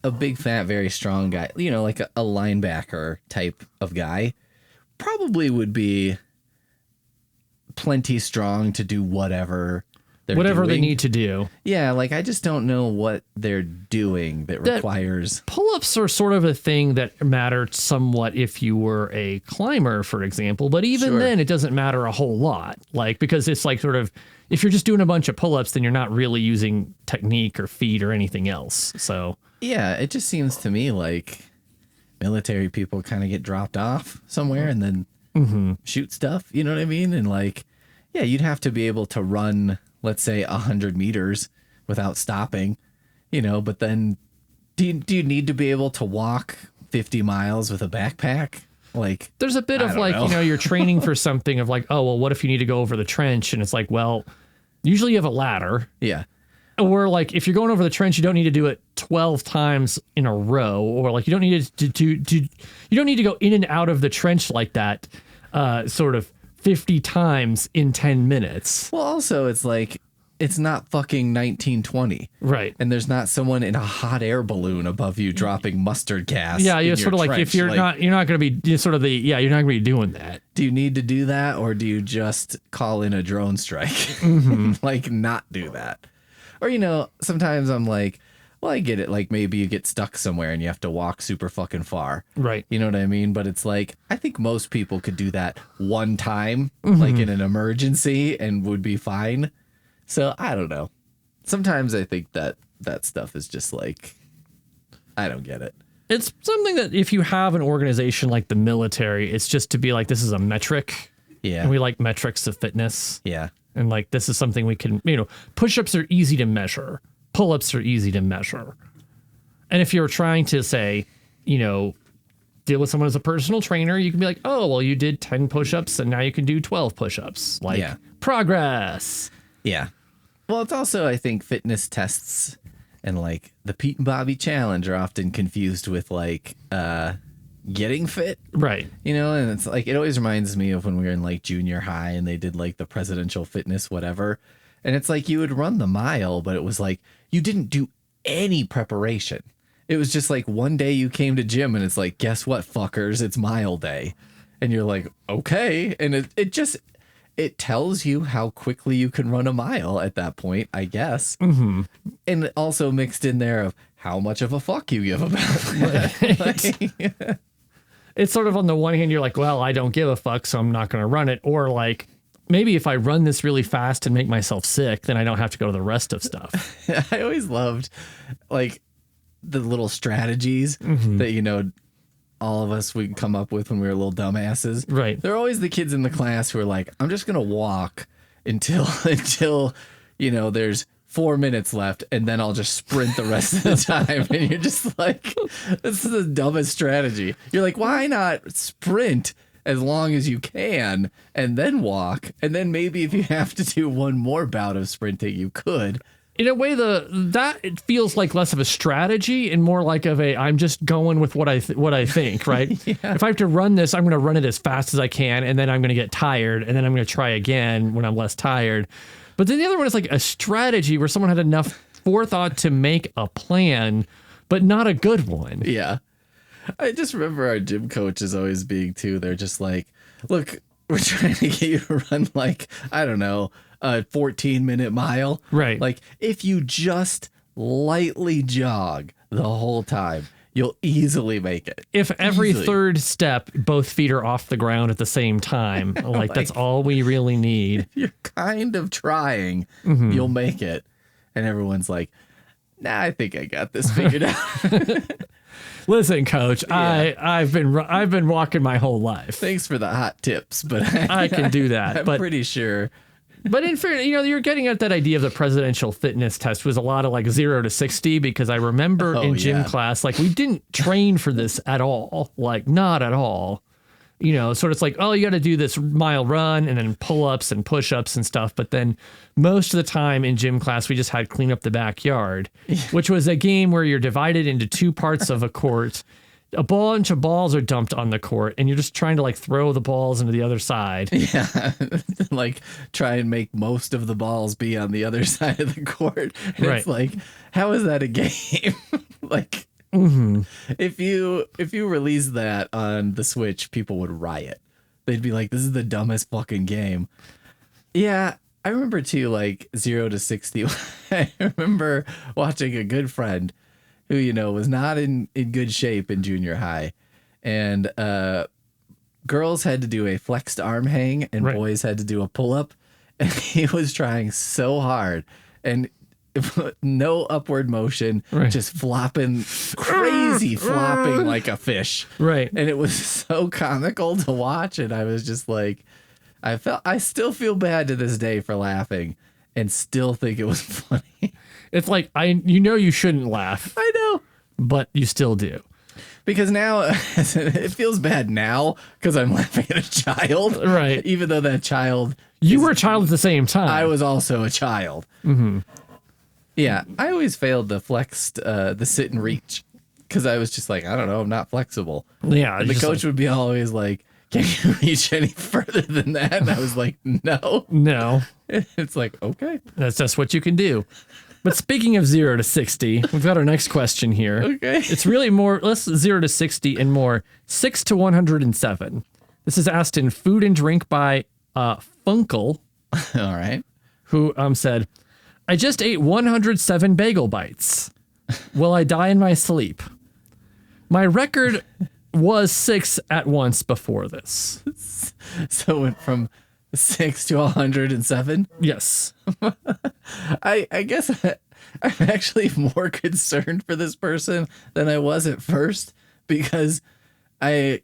a big, fat, very strong guy, like a linebacker type of guy probably would be plenty strong to do whatever they're whatever doing. They need to do. Yeah, like I just don't know what they're doing that requires. Pull-ups are sort of a thing that mattered somewhat if you were a climber, for example. But even then, it doesn't matter a whole lot. Like, because it's like sort of, if you're just doing a bunch of pull-ups, then you're not really using technique or feet or anything else. So yeah, it just seems to me like military people kind of get dropped off somewhere and then shoot stuff. You know what I mean? And like, yeah, you'd have to be able to run, let's say 100 meters without stopping, but then do you need to be able to walk 50 miles with a backpack? Like, there's a bit of like, you're training for something of like, oh, well, what if you need to go over the trench? And it's like, well, usually you have a ladder. Yeah. Or like, if you're going over the trench, you don't need to do it 12 times in a row, or like, you don't need you don't need to go in and out of the trench like that, sort of 50 times in 10 minutes. Well, also it's like, it's not fucking 1920. Right. And there's not someone in a hot air balloon above you dropping mustard gas. Yeah. You're sort of like, if you're not going to be you're sort of you're not going to be doing that. Do you need to do that? Or do you just call in a drone strike? Like not do that? Or, sometimes I'm like, well, I get it. Like maybe you get stuck somewhere and you have to walk super fucking far. Right. You know what I mean? But it's like, I think most people could do that one time, like in an emergency and would be fine. So I don't know. Sometimes I think that stuff is just like, I don't get it. It's something that if you have an organization like the military, it's just to be like, this is a metric. Yeah. And we like metrics of fitness. Yeah. And like, this is something we can, push-ups are easy to measure. Pull-ups are easy to measure. And if you're trying to say, deal with someone as a personal trainer, you can be like, oh, well, you did 10 push-ups and now you can do 12 push-ups. Like, progress. Yeah. Well, it's also, I think, fitness tests and like the Pete and Bobby challenge are often confused with like getting fit. Right. And it's like, it always reminds me of when we were in like junior high and they did like the presidential fitness, whatever. And it's like you would run the mile, but it was like you didn't do any preparation. It was just like one day you came to gym and it's like, guess what, fuckers? It's mile day. And you're like, okay. And it tells you how quickly you can run a mile at that point, I guess. And also mixed in there of how much of a fuck you give about it. It's sort of on the one hand, you're like, well, I don't give a fuck, so I'm not going to run it. Or like, maybe if I run this really fast and make myself sick, then I don't have to go to the rest of stuff. I always loved like the little strategies that, all of us would come up with when we were little dumbasses. Right. They're always the kids in the class who are like, I'm just going to walk until, there's 4 minutes left and then I'll just sprint the rest of the time. And you're just like, this is the dumbest strategy. You're like, why not sprint as long as you can and then walk. And then maybe if you have to do one more bout of sprinting, you could. In a way, it feels like less of a strategy and more like I'm just going with what I think, right? Yeah. If I have to run this, I'm going to run it as fast as I can, and then I'm going to get tired, and then I'm going to try again when I'm less tired. But then the other one is like a strategy where someone had enough forethought to make a plan, but not a good one. Yeah. I just remember our gym coaches always being too. They're just like, look, we're trying to get you to run like, I don't know, a 14-minute mile. Right. Like if you just lightly jog the whole time, you'll easily make it. If every third step, both feet are off the ground at the same time, like that's all we really need. If you're kind of trying, you'll make it. And everyone's like, nah, I think I got this figured out. Listen, Coach, yeah. I've been walking my whole life. Thanks for the hot tips, but I can do that. I'm pretty sure. But in fairness, you're getting at that idea of the presidential fitness test was a lot of like 0 to 60, because I remember in gym class, like we didn't train for this at all, like not at all. Sort of it's like, oh, you got to do this mile run and then pull-ups and push-ups and stuff. But then most of the time in gym class, we just had clean up the backyard, which was a game where you're divided into two parts of a court. A bunch of balls are dumped on the court, and you're just trying to like throw the balls into the other side. Yeah, like try and make most of the balls be on the other side of the court. Right. It's like, how is that a game? Like, if you release that on the Switch, people would riot. They'd be like, this is the dumbest fucking game. Yeah, I remember too, like 0 to 60. I remember watching a good friend who, was not in good shape in junior high. And girls had to do a flexed arm hang and boys had to do a pull-up. And he was trying so hard. And no upward motion, just flopping, crazy flopping like a fish. Right. And it was so comical to watch. And I was just like, I still feel bad to this day for laughing and still think it was funny. It's like, you shouldn't laugh. I know. But you still do. Because now it feels bad now because I'm laughing at a child. Right. Even though that child. You were a child at the same time. I was also a child. Mm-hmm. Yeah. I always failed the the sit and reach because I was just like, I don't know, I'm not flexible. Yeah. And the coach would be always like, can you reach any further than that? And I was like, no. No. It's like, okay. That's just what you can do. But speaking of 0 to 60, we've got our next question here. Okay. It's really more, less 0 to 60 and more 6 to 107. This is asked in Food and Drink by Funkle. All right. Who said, I just ate 107 bagel bites. Will I die in my sleep? My record was 6 at once before this. So it went from 6 to 107? Yes. I guess I'm actually more concerned for this person than I was at first because I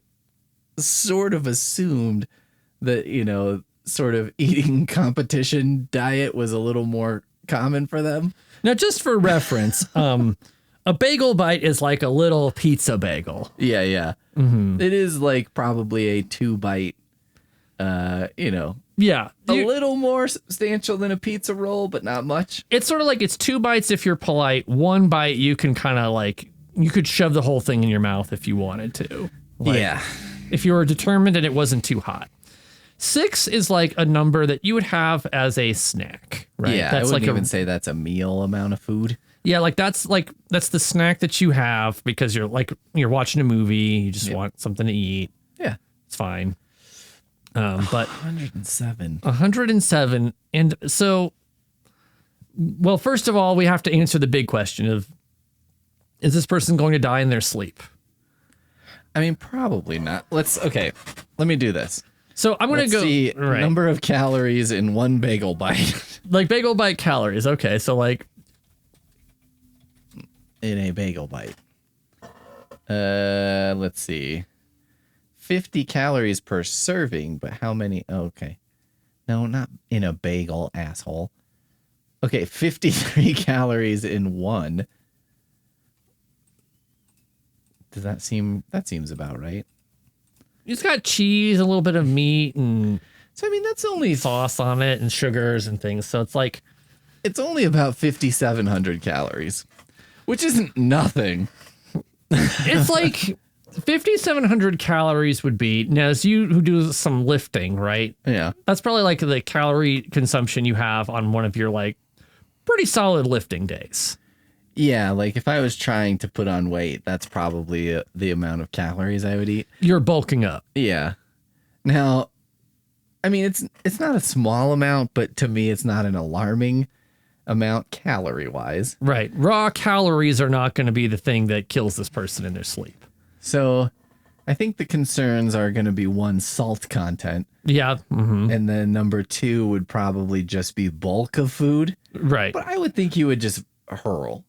sort of assumed that, sort of eating competition diet was a little more common for them. Now, just for reference, a bagel bite is like a little pizza bagel. Yeah, yeah. Mm-hmm. It is like probably a 2-bite, Yeah. A little more substantial than a pizza roll, but not much. It's sort of like it's 2 bites if you're polite. 1 bite, you can kind of like, you could shove the whole thing in your mouth if you wanted to. Like, yeah. If you were determined and it wasn't too hot. 6 is like a number that you would have as a snack, right? Yeah, that's I wouldn't like even say that's a meal amount of food. Yeah, that's the snack that you have because you're watching a movie, you just want something to eat. Yeah. It's fine. But 107. And so, well, first of all, we have to answer the big question of, is this person going to die in their sleep? I mean, probably not. Let me do this. So I'm going to go see number of calories in 1 bagel bite. Like bagel bite calories. Okay. So like in a bagel bite. Let's see. 50 calories per serving, but how many? Oh, okay. No, not in a bagel, asshole. Okay, 53 calories in 1. That seems about right? it's got cheese, a little bit of meat, and so I mean that's only sauce on it and sugars and things. So it's like it's only about 5,700 calories, which isn't nothing. It's like 5,700 calories would be, now as you who do some lifting, right? Yeah. That's probably like the calorie consumption you have on one of your like pretty solid lifting days. Yeah, like if I was trying to put on weight, that's probably the amount of calories I would eat. You're bulking up. Yeah. Now, I mean, it's not a small amount, but to me, it's not an alarming amount calorie-wise. Right. Raw calories are not going to be the thing that kills this person in their sleep. So I think the concerns are going to be one, salt content. Yeah. Mm-hmm. And then number two would probably just be bulk of food. Right. But I would think you would just hurl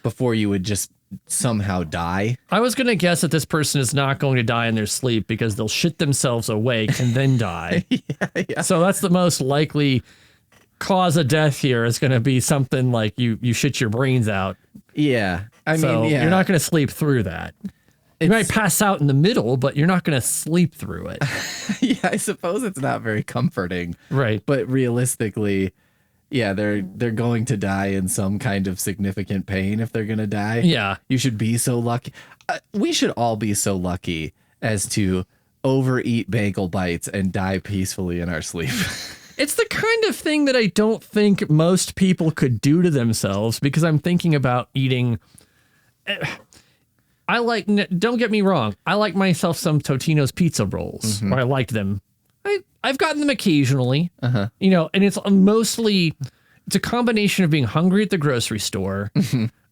before you would just somehow die. I was going to guess that this person is not going to die in their sleep because they'll shit themselves awake and then die. Yeah. So that's the most likely cause of death here is going to be something like you shit your brains out. Yeah. I mean, yeah. You're not going to sleep through that. You might pass out in the middle, but you're not going to sleep through it. Yeah, I suppose it's not very comforting. Right. But realistically, yeah, they're going to die in some kind of significant pain if they're going to die. Yeah. You should be so lucky. We should all be so lucky as to overeat bagel bites and die peacefully in our sleep. It's the kind of thing that I don't think most people could do to themselves because I'm thinking about eating. Don't get me wrong, I like myself some Totino's pizza rolls, or I liked them. I've gotten them occasionally, you know, and it's a combination of being hungry at the grocery store,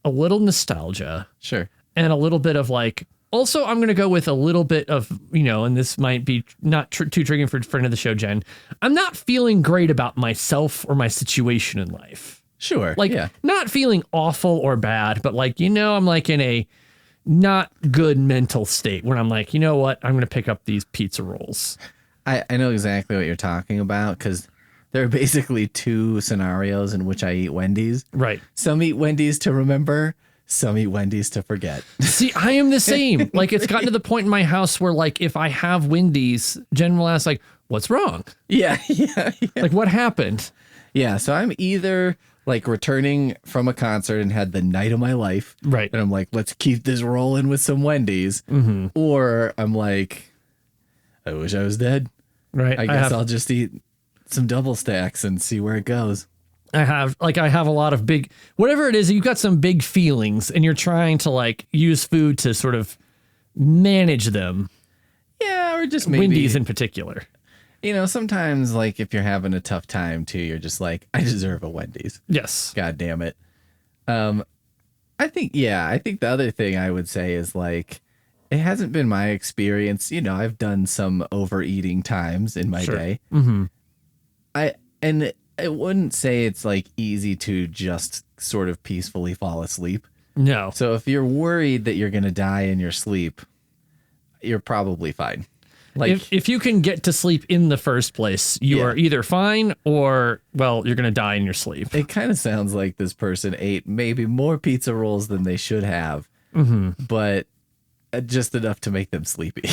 a little nostalgia, Sure, and a little bit of like, also I'm going to go with a little bit of, you know, and this might be not too triggering for friend of the show, Jen. I'm not feeling great about myself or my situation in life. sure. Like, not feeling awful or bad, but like, you know, I'm like in a not good mental state when I'm like, you know what, I'm going to pick up these pizza rolls. I know exactly what you're talking about because there are basically two scenarios in which I eat Wendy's. Right. Some eat Wendy's to remember, some eat Wendy's to forget. See, I am the same. Like, it's gotten to the point in my house where, like, if I have Wendy's, Jen will ask, like, what's wrong? Yeah. Like, what happened? Yeah, so I'm either like returning from a concert and had the night of my life. Right. And I'm like, let's keep this rolling with some Wendy's. Or I'm like, I wish I was dead. Right. I guess I'll just eat some double stacks and see where it goes. I have a lot of big, whatever it is, you've got some big feelings and you're trying to like use food to sort of manage them. Yeah, or just maybe Wendy's in particular. You know, sometimes like if you're having a tough time too, you're just like, I deserve a Wendy's. Yes. God damn it. I think the other thing I would say is like, it hasn't been my experience. You know, I've done some overeating times in my day. I wouldn't say it's like easy to just sort of peacefully fall asleep. No. So if you're worried that you're going to die in your sleep, you're probably fine. Like if you can get to sleep in the first place, you are either fine or, well, you're going to die in your sleep. It kind of sounds like this person ate maybe more pizza rolls than they should have, but just enough to make them sleepy.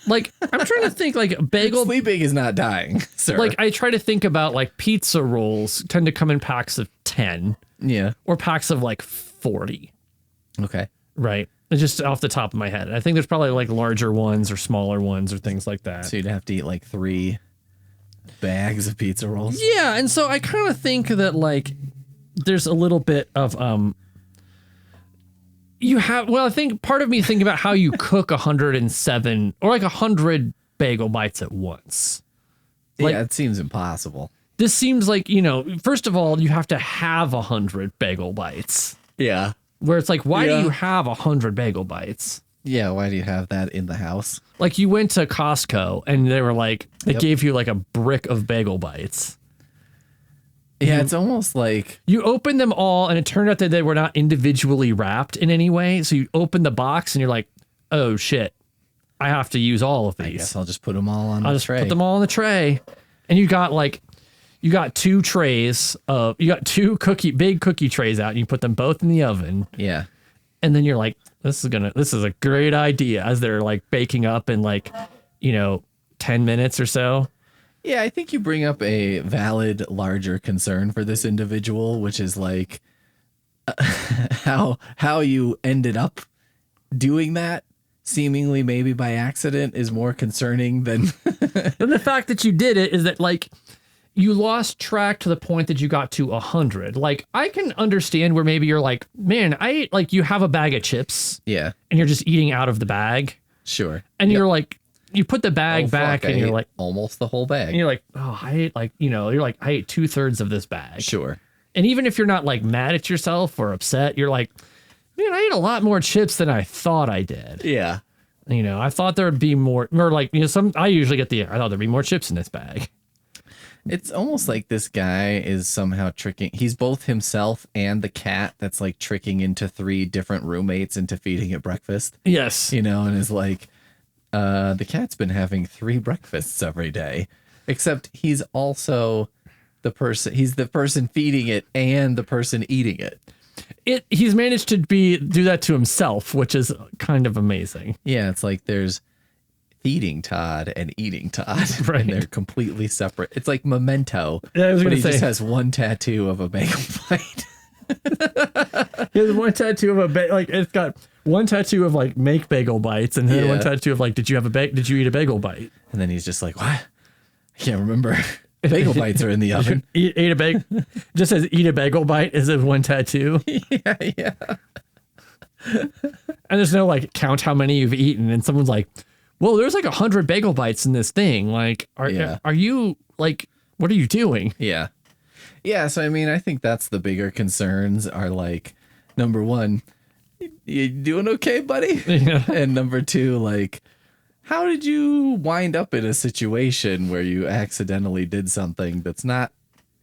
Like, I'm trying to think, like, bagel... Sleeping is not dying, sir. Like, I try to think about, like, pizza rolls tend to come in packs of 10. Yeah. Or packs of, like, 40. Okay. Right. It's just off the top of my head. I think there's probably, like, larger ones or smaller ones or things like that. So you'd have to eat, like, 3 bags of pizza rolls? Yeah, and so I kind of think that, like, there's a little bit of... I think part of me thinking about how you cook 107 or like 100 bagel bites at once. Like, yeah, it seems impossible. This seems like, you know, first of all, you have to have 100 bagel bites. Yeah. Where it's like, why do you have 100 bagel bites? Yeah, why do you have that in the house? Like you went to Costco and they were like, they gave you like a brick of bagel bites. Yeah, it's almost like... You opened them all, and it turned out that they were not individually wrapped in any way. So you open the box, and you're like, oh, shit. I have to use all of these. I guess I'll just put them all on the tray. Put them all on the tray. And you got 2 trays of... You got 2 big cookie trays out, and you put them both in the oven. Yeah. And then you're like, this is a great idea as they're, like, baking up and, like... 10 minutes or so. Yeah, I think you bring up a valid, larger concern for this individual, which is like how you ended up doing that, seemingly maybe by accident, is more concerning than And the fact that you did it is that like you lost track to the point that you got to 100. Like I can understand where maybe you're like, man, I ate, like you have a bag of chips. Yeah. And you're just eating out of the bag. Sure. And you're like, you put the bag back and you're like almost the whole bag. And you're like, oh, I ate like, you're like, I ate 2/3 of this bag. Sure. And even if you're not like mad at yourself or upset, you're like, man, I ate a lot more chips than I thought I did. Yeah. I thought there would be more like, I usually get I thought there'd be more chips in this bag. It's almost like this guy is somehow tricking. He's both himself and the cat that's like tricking into 3 different roommates into feeding it breakfast. Yes. And is like, the cat's been having 3 breakfasts every day, except he's also he's the person feeding it and the person eating it. He's managed to do that to himself, which is kind of amazing. Yeah, it's like there's feeding Todd and eating Todd, right? And they're completely separate. It's like Memento, yeah, but he just has one tattoo of a bagel bite. He has one tattoo of a like it's got one tattoo of like make bagel bites, and then one tattoo of like did you eat a bagel bite? And then he's just like, what? I can't remember. Bagel bites are in the oven. Ate a bagel. Just says eat a bagel bite is it one tattoo. Yeah. And there's no like count how many you've eaten, and someone's like, well, there's like 100 bagel bites in this thing. Like, are you like, what are you doing? Yeah. Yeah. So, I mean, I think that's the bigger concerns are like, number one, you doing okay, buddy? Yeah. And number 2, like, how did you wind up in a situation where you accidentally did something that's not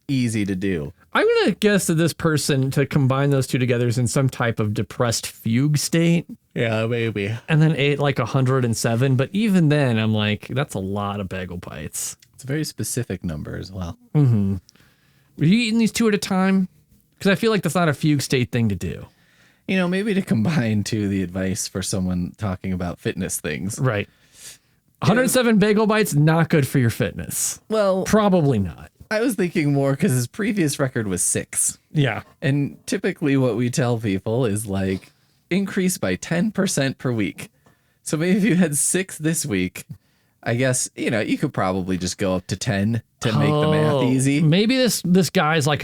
easy to do? I'm going to guess that this person, to combine those two together, is in some type of depressed fugue state. Yeah, maybe. And then ate like 107. But even then, I'm like, that's a lot of bagel bites. It's a very specific number as well. Mm-hmm. Were you eating these 2 at a time? Because I feel like that's not a fugue state thing to do. Maybe to combine to the advice for someone talking about fitness things. Right. 107 bagel bites, not good for your fitness. Well, probably not. I was thinking more because his previous record was 6. Yeah. And typically what we tell people is like increase by 10% per week. So maybe if you had 6 this week, I guess, you could probably just go up to 10 to make the math easy. Maybe this guy's like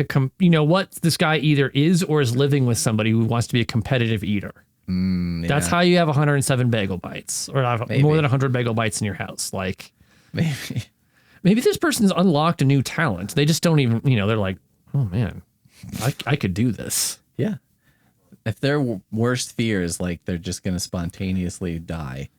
this guy either is or is living with somebody who wants to be a competitive eater. Yeah. That's how you have 107 bagel bites, or have more than 100 bagel bites in your house. Like maybe this person's unlocked a new talent. They just don't even, they're like, oh man, I could do this. Yeah. If their worst fear is like they're just going to spontaneously die.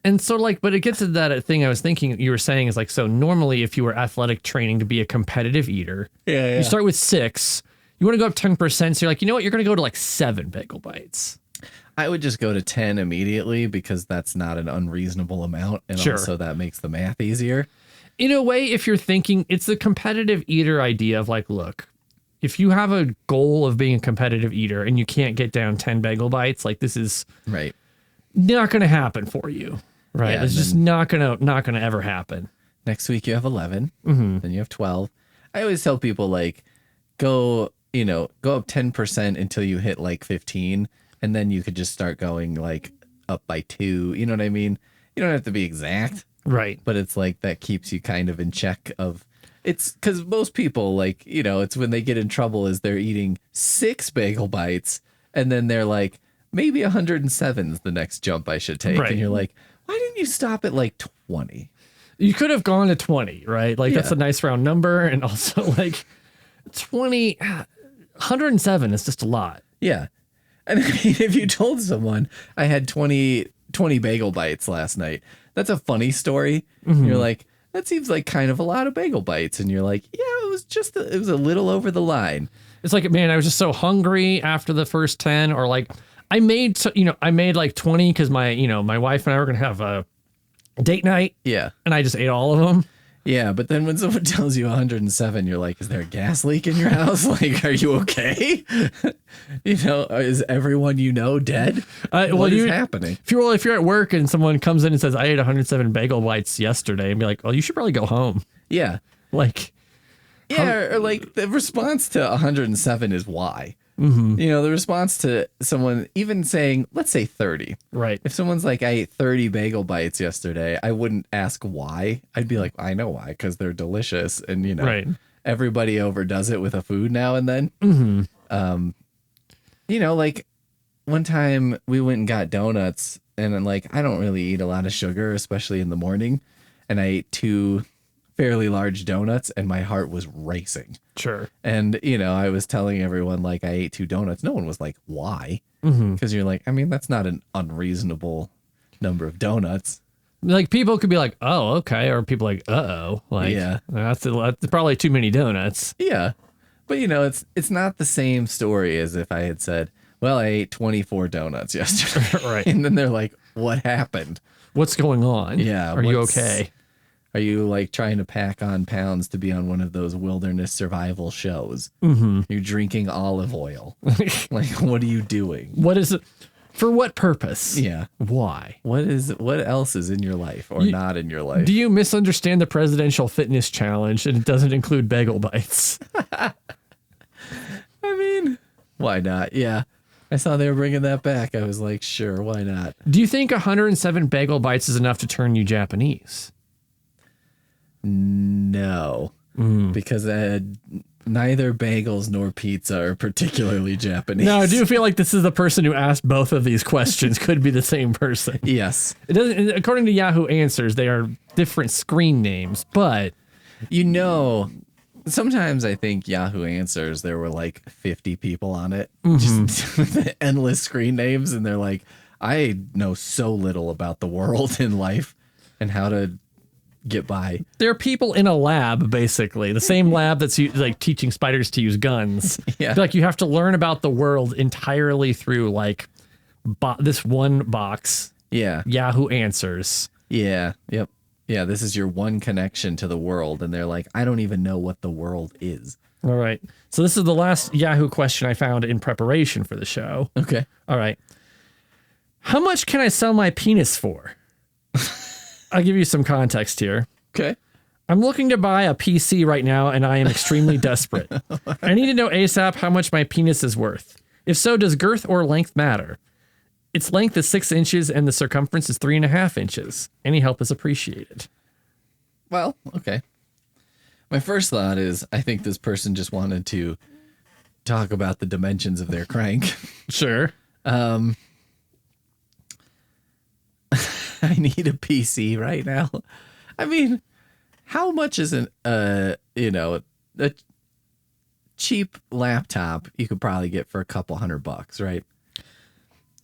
And so but it gets to that thing I was thinking you were saying is like, so normally if you were athletic training to be a competitive eater, you start with 6, you want to go up 10%. So you're like, you know what? You're going to go to like 7 bagel bites. I would just go to 10 immediately because that's not an unreasonable amount. And also that makes the math easier. In a way, if you're thinking it's the competitive eater idea of like, look, if you have a goal of being a competitive eater and you can't get down 10 bagel bites, like this is not going to happen for you. Right. Yeah, it's just not going to ever happen. Next week you have 11, then you have 12. I always tell people like go up 10% until you hit like 15. And then you could just start going like up by 2. You know what I mean? You don't have to be exact. Right. But it's like that keeps you kind of in check of it's because most people like, it's when they get in trouble is they're eating 6 bagel bites and then they're like, maybe 107 is the next jump I should take. Right. And you're like, why didn't you stop at like 20? You could have gone to 20, right? Like that's a nice round number. And also like 107 is just a lot. Yeah. And I mean, if you told someone I had 20 bagel bites last night, that's a funny story. Mm-hmm. You're like, that seems like kind of a lot of bagel bites. And you're like, yeah, it was a little over the line. It's like, man, I was just so hungry after the first 10, or like I made like 20 because my wife and I were going to have a date night. Yeah. And I just ate all of them. Yeah, but then when someone tells you 107, you're like, is there a gas leak in your house? Like, are you okay? Is everyone dead? What is happening? If you're at work and someone comes in and says, I ate 107 bagel bites yesterday, and be like, well, you should probably go home. Yeah. Like, or like the response to 107 is why. Mm-hmm. The response to someone even saying, let's say 30. Right. If someone's like, I ate 30 bagel bites yesterday, I wouldn't ask why. I'd be like, I know why, because they're delicious. And, right. Everybody overdoes it with a food now and then. Mm-hmm. Like one time we went and got donuts, and then like, I don't really eat a lot of sugar, especially in the morning. And I ate 2 fairly large donuts, and my heart was racing. Sure. And, I was telling everyone, like, I ate 2 donuts. No one was like, why? Because you're like, I mean, that's not an unreasonable number of donuts. Like, people could be like, oh, okay. Or people like, uh-oh. Like, yeah, that's probably too many donuts. Yeah. But, it's not the same story as if I had said, well, I ate 24 donuts yesterday. Right. And then they're like, what happened? What's going on? Yeah. Are you okay? Are you like trying to pack on pounds to be on one of those wilderness survival shows? Mm-hmm. You're drinking olive oil. Like, what are you doing? What is it? For what purpose? Yeah. Why? What else is in your life or not in your life? Do you misunderstand the presidential fitness challenge and it doesn't include bagel bites? I mean, why not? Yeah. I saw they were bringing that back. I was like, sure, why not? Do you think 107 bagel bites is enough to turn you Japanese? No, because neither bagels nor pizza are particularly Japanese. No, I do feel like this is the person who asked both of these questions could be the same person. Yes. It doesn't, according to Yahoo Answers, they are different screen names, but... sometimes I think Yahoo Answers, there were like 50 people on it, just with endless screen names, and they're like, I know so little about the world and life and how to get by. There are people in a lab, basically, the same lab that's like teaching spiders to use guns. Yeah. Like, you have to learn about the world entirely through like this one box. Yeah. Yahoo Answers. Yeah. Yep. Yeah. This is your one connection to the world. And they're like, I don't even know what the world is. All right. So this is the last Yahoo question I found in preparation for the show. Okay. All right. How much can I sell my penis for? I'll give you some context here. Okay. I'm looking to buy a PC right now, and I am extremely desperate. I need to know ASAP how much my penis is worth. If so, does girth or length matter? Its length is 6 inches, and the circumference is 3.5 inches. Any help is appreciated. Well, okay. My first thought is, I think this person just wanted to talk about the dimensions of their crank. Sure. I need a PC right now. I mean, how much is a cheap laptop you could probably get for a couple $100, right?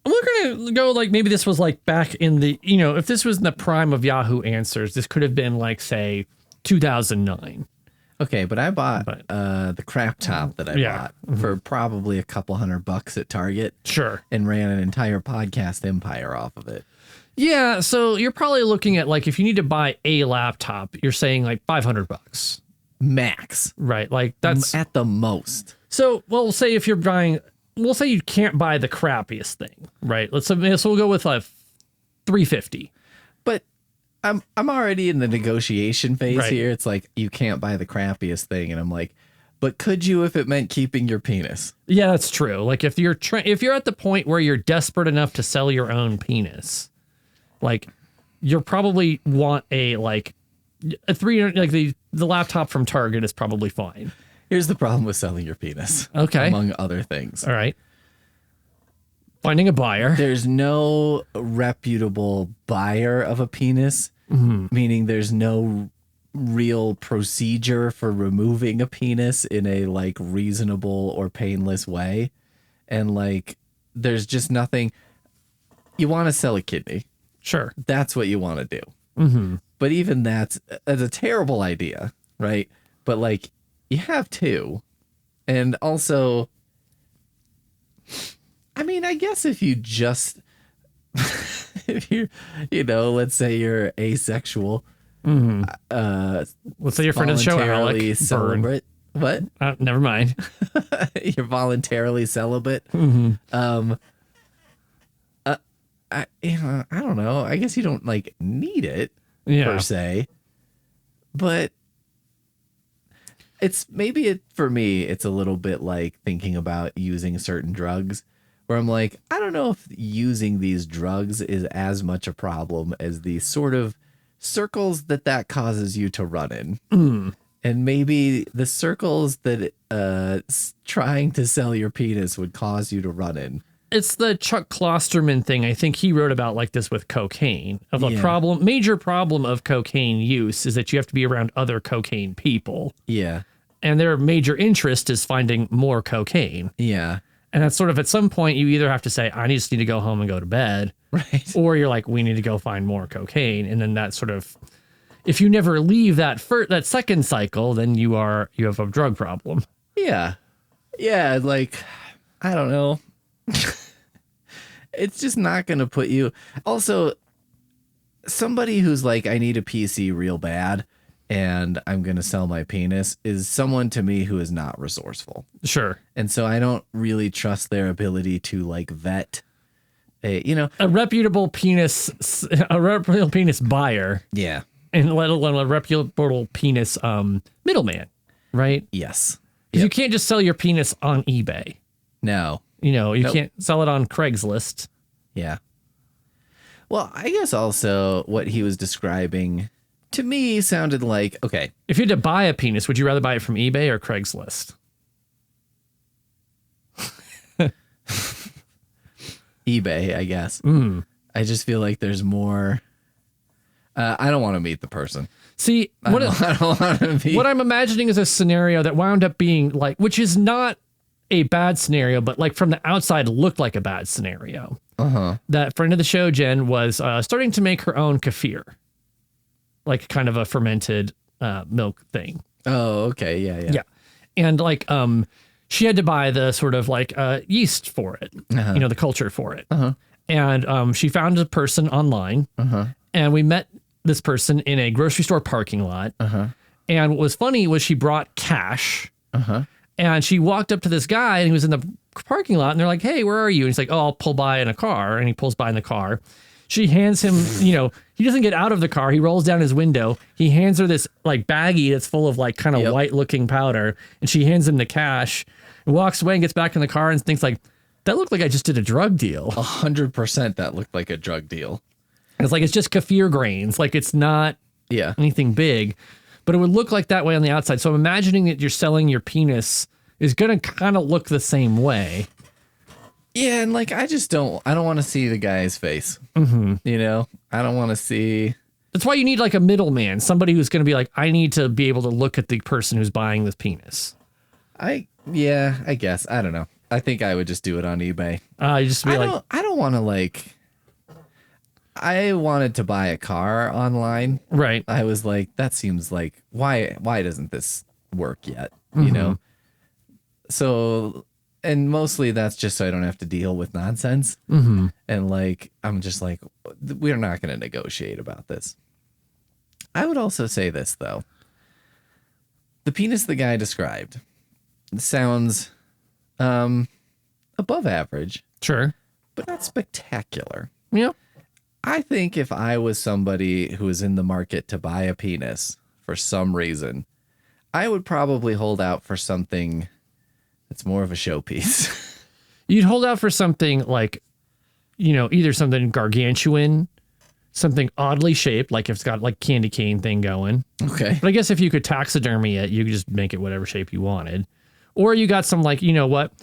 We're going to go like, maybe this was like back in the, if this was in the prime of Yahoo Answers, this could have been like, say, 2009. Okay, but I bought the crap top that I bought for probably a couple $100 at Target. Sure. And ran an entire podcast empire off of it. Yeah, so you're probably looking at like, if you need to buy a laptop, you're saying like $500 max, right? Like that's at the most. So, well, say if you're buying, we'll say you can't buy the crappiest thing, right? So we'll go with like $350. But I'm already in the negotiation phase Right. here. It's like, you can't buy the crappiest thing, and I'm like, but could you if it meant keeping your penis? Yeah, that's true. Like if you're at the point where you're desperate enough to sell your own penis, like you'll probably want a 300, like the laptop from Target is probably fine. Here's the problem with selling your penis. Okay. Among other things. All right. Finding a buyer. There's no reputable buyer of a penis, meaning there's no real procedure for removing a penis in a like reasonable or painless way. And like, there's just nothing. You want to sell a kidney. Sure. That's what you want to do. Mm-hmm. But even that's a terrible idea, right? But like, you have 2. And also, I mean, I guess if you just, if you're, let's say you're asexual Let's say your friend of the show, Alec. Celibate. What? Never mind. You're voluntarily celibate. I don't know. I guess you don't like need it per se, but it's for me, it's a little bit like thinking about using certain drugs where I'm like, I don't know if using these drugs is as much a problem as the sort of circles that causes you to run in. And maybe the circles that trying to sell your penis would cause you to run in. It's the Chuck Klosterman thing. I think he wrote about like this with cocaine. Major problem of cocaine use is that you have to be around other cocaine people. Yeah. And their major interest is finding more cocaine. Yeah. And that's sort of at some point you either have to say, I just need to go home and go to bed. Right. Or you're like, we need to go find more cocaine. And then that sort of, if you never leave that second cycle, then you have a drug problem. Yeah. Yeah. Like, I don't know. It's just not going to put you. Also, somebody who's like, I need a PC real bad and I'm going to sell my penis is someone to me who is not resourceful. Sure. And so I don't really trust their ability to like vet a reputable penis buyer. Yeah. And let alone a reputable penis middleman, right? Yes. Yep. You can't just sell your penis on eBay. No. You can't sell it on Craigslist. Yeah. Well, I guess also what he was describing to me sounded like, okay. If you had to buy a penis, would you rather buy it from eBay or Craigslist? eBay, I guess. I just feel like there's more. I don't want to meet the person. See, I don't want to meet. What I'm imagining is a scenario that wound up being like, which is not a bad scenario, but like from the outside looked like a bad scenario. That friend of the show, Jen, was starting to make her own kefir, like kind of a fermented milk thing. Oh, okay. Yeah. And like, she had to buy the sort of like yeast for it, the culture for it. And she found a person online and we met this person in a grocery store parking lot. And what was funny was she brought cash. And she walked up to this guy and he was in the parking lot and they're like, hey, where are you? And he's like, oh, I'll pull by in a car. And he pulls by in the car. She hands him, he doesn't get out of the car. He rolls down his window. He hands her this like baggie that's full of like kind of white looking powder. And she hands him the cash and walks away and gets back in the car and thinks like, that looked like I just did a drug deal. 100% that looked like a drug deal. And it's like, it's just kefir grains. Like it's not anything big. But it would look like that way on the outside. So I'm imagining that you're selling your penis is going to kind of look the same way. Yeah, and like I don't want to see the guy's face. I don't want to see. That's why you need like a middleman, somebody who's going to be like, I need to be able to look at the person who's buying this penis. I guess. I don't know. I think I would just do it on eBay. You just be I don't want to like. I wanted to buy a car online. Right. I was like, that seems like why doesn't this work yet? So, and mostly that's just so I don't have to deal with nonsense. And like, I'm just like, we're not going to negotiate about this. I would also say this though. The penis the guy described sounds above average. Sure. But not spectacular. Yeah. I think if I was somebody who was in the market to buy a penis for some reason, I would probably hold out for something that's more of a showpiece. You'd hold out for something like, either something gargantuan, something oddly shaped, like if it's got like candy cane thing going. Okay. But I guess if you could taxidermy it, you could just make it whatever shape you wanted. Or you got some like, you want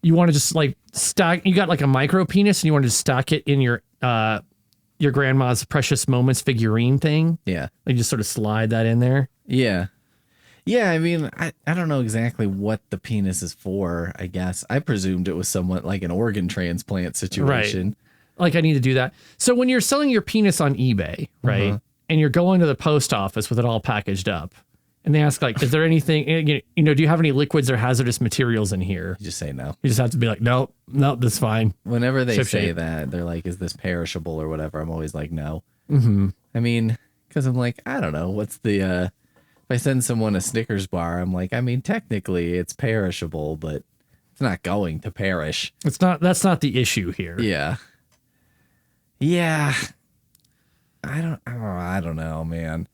to just like stack, you got like a micro penis and you want to stack it in your grandma's Precious Moments figurine thing. Yeah. Like just sort of slide that in there. Yeah. Yeah, I mean, I don't know exactly what the penis is for, I guess. I presumed it was somewhat like an organ transplant situation. Right. Like I need to do that. So when you're selling your penis on eBay, right, and you're going to the post office with it all packaged up, and they ask like, is there anything, do you have any liquids or hazardous materials in here? You just say no. You just have to be like, nope, that's fine. Whenever they say that, they're like, is this perishable or whatever? I'm always like, no. I mean, Because I'm like, I don't know. What's the, if I send someone a Snickers bar, I'm like, I mean, technically it's perishable, but it's not going to perish. That's not the issue here. Yeah. Yeah. I don't know, man.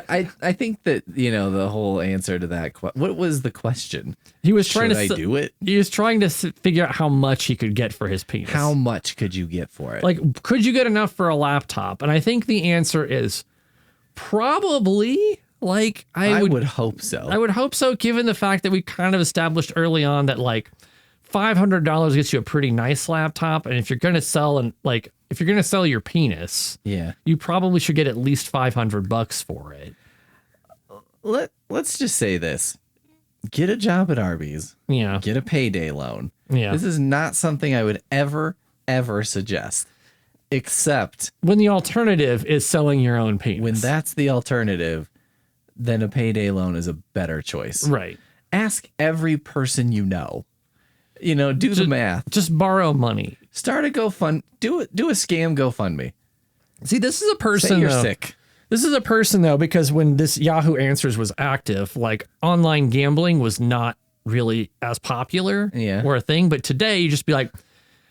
I think that, the whole answer to that, what was the question? He was trying Should I do it? He was trying to figure out how much he could get for his penis. How much could you get for it? Like, could you get enough for a laptop? And I think the answer is probably. Like, I would hope so. I would hope so, given the fact that we kind of established early on that like $500 gets you a pretty nice laptop, and if you're going to sell your penis, you probably should get at least $500 for it. Let's just say this. Get a job at Arby's. Yeah. Get a payday loan. Yeah. This is not something I would ever suggest, except when the alternative is selling your own penis. When that's the alternative, then a payday loan is a better choice. Right. Ask every person you know. Do the math. Just borrow money. Start a GoFund. Do a scam GoFundMe. See, this is a person. Say you're sick. This is a person, though, because when this Yahoo Answers was active, like online gambling was not really as popular or a thing. But today you just be like,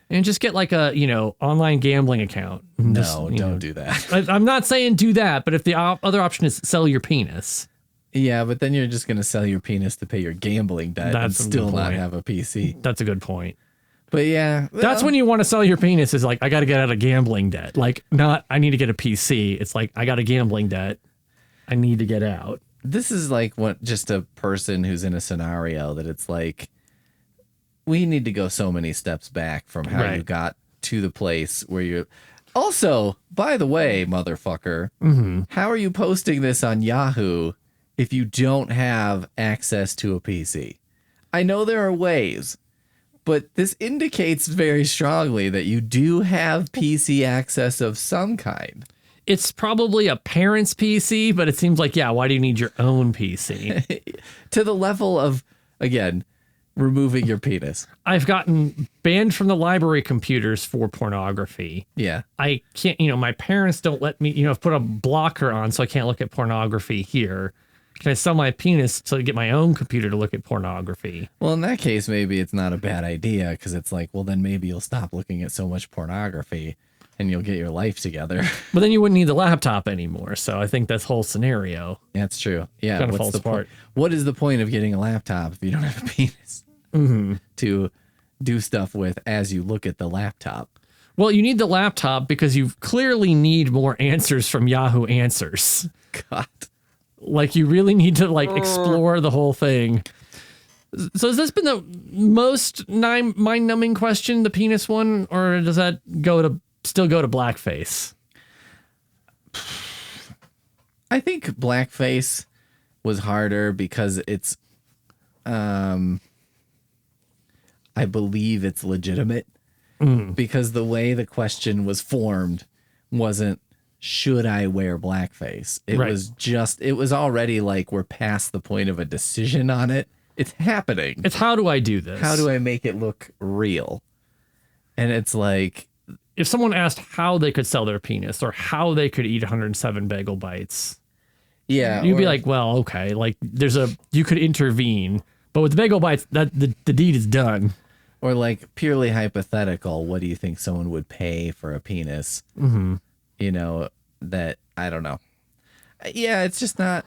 and just get like a, online gambling account. Don't do that. I'm not saying do that, but if the other option is sell your penis. Yeah, but then you're just going to sell your penis to pay your gambling debt and still not have a PC. That's a good point. But yeah. That's when you want to sell your penis is like, I got to get out of gambling debt. Like, not, I need to get a PC. It's like, I got a gambling debt. I need to get out. This is like just a person who's in a scenario that it's like, we need to go so many steps back from how you got to the place where you're. Also, by the way, motherfucker, how are you posting this on Yahoo if you don't have access to a PC? I know there are ways, but this indicates very strongly that you do have PC access of some kind. It's probably a parent's PC, but it seems like, why do you need your own PC? To the level of, again, removing your penis. I've gotten banned from the library computers for pornography. Yeah. I can't, my parents don't let me, put a blocker on so I can't look at pornography here. Can I sell my penis to get my own computer to look at pornography? Well, in that case, maybe it's not a bad idea because it's like, well, then maybe you'll stop looking at so much pornography and you'll get your life together. But then you wouldn't need the laptop anymore. So I think this whole scenario. That's true. Yeah. Kind of falls apart. What is the point of getting a laptop if you don't have a penis to do stuff with as you look at the laptop? Well, you need the laptop because you clearly need more answers from Yahoo Answers. God. Like, you really need to, explore the whole thing. So has this been the most mind-numbing question, the penis one, or does that still go to blackface? I think blackface was harder because it's, I believe it's legitimate. Because the way the question was formed wasn't, should I wear blackface? It was already like we're past the point of a decision on it. It's happening. It's how do I do this? How do I make it look real? And it's like, if someone asked how they could sell their penis or how they could eat 107 bagel bites, you'd be like, well, okay, like you could intervene, but with the bagel bites, that the deed is done. Or like purely hypothetical, what do you think someone would pay for a penis? That I don't know. Yeah, it's just not.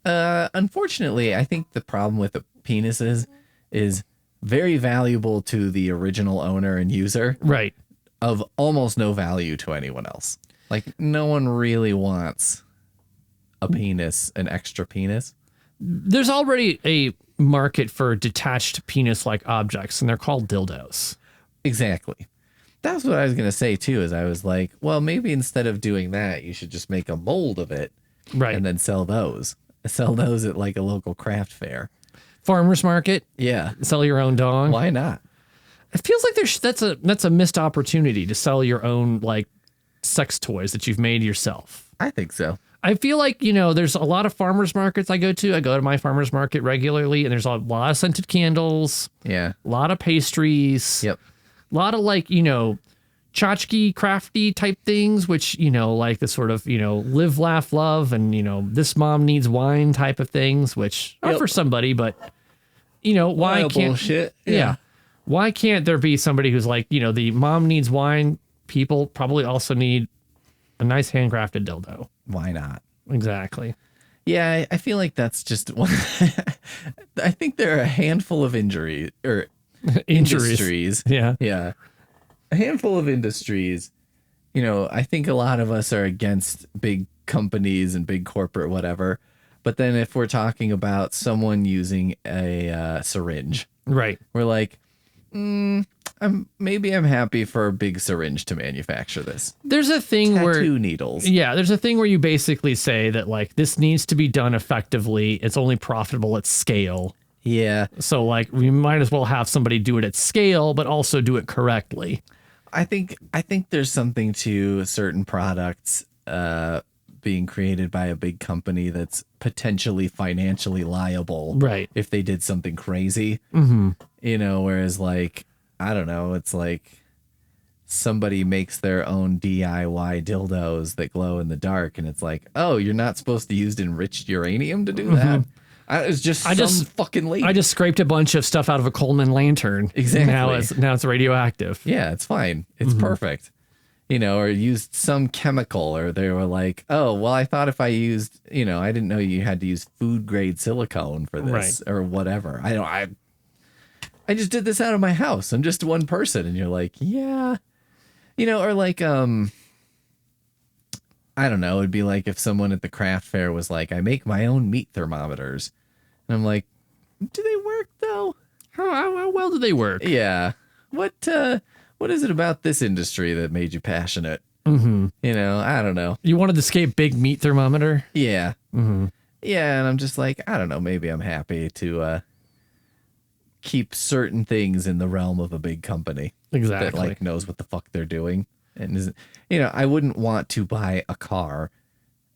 Unfortunately, I think the problem with the penises is very valuable to the original owner and user. Right. Of almost no value to anyone else. Like, no one really wants a penis, an extra penis. There's already a market for detached penis-like objects, and they're called dildos. Exactly. That's what I was going to say, too, is I was like, well, maybe instead of doing that, you should just make a mold of it. Right. And then sell those. Sell those at like a local craft fair. Farmer's market. Yeah. Sell your own dong. Why not? It feels like that's a missed opportunity to sell your own like sex toys that you've made yourself. I think so. I feel like, there's a lot of farmers markets I go to. I go to my farmers market regularly, and there's a lot of scented candles. Yeah. A lot of pastries. Yep. A lot of tchotchke crafty type things, which, like the sort of, live, laugh, love, and, this mom needs wine type of things, which are for somebody, but, why can't... Bullshit. Yeah. Why can't there be somebody who's like, the mom needs wine people probably also need a nice handcrafted dildo? Why not? Exactly. Yeah, I feel like that's just one. I think there are a handful of industries. Yeah. Yeah. A handful of industries. I think a lot of us are against big companies and big corporate whatever. But then if we're talking about someone using a syringe, right, we're like, maybe I'm happy for a big syringe to manufacture this. There's a thing Tattoo needles. Yeah, there's a thing where you basically say that like this needs to be done effectively. It's only profitable at scale. Yeah. So like we might as well have somebody do it at scale, but also do it correctly. I think there's something to certain products being created by a big company that's potentially financially liable, right, if they did something crazy. Whereas like, I don't know, it's like somebody makes their own DIY dildos that glow in the dark, and it's like, oh, you're not supposed to use enriched uranium to do that. It's just fucking lady. I just scraped a bunch of stuff out of a Coleman lantern. Exactly. Now it's radioactive. Yeah, it's fine. It's perfect. Or used some chemical, or they were like, oh, well, I thought if I used, I didn't know you had to use food grade silicone for this, or whatever. I just did this out of my house. I'm just one person. And you're like, yeah, or like, I don't know. It'd be like if someone at the craft fair was like, I make my own meat thermometers. And I'm like, do they work though? How well do they work? Yeah. What is it about this industry that made you passionate? I don't know. You wanted to escape big meat thermometer? Yeah. Yeah. And I'm just like, I don't know. Maybe I'm happy to keep certain things in the realm of a big company. Exactly. That like knows what the fuck they're doing. And is, I wouldn't want to buy a car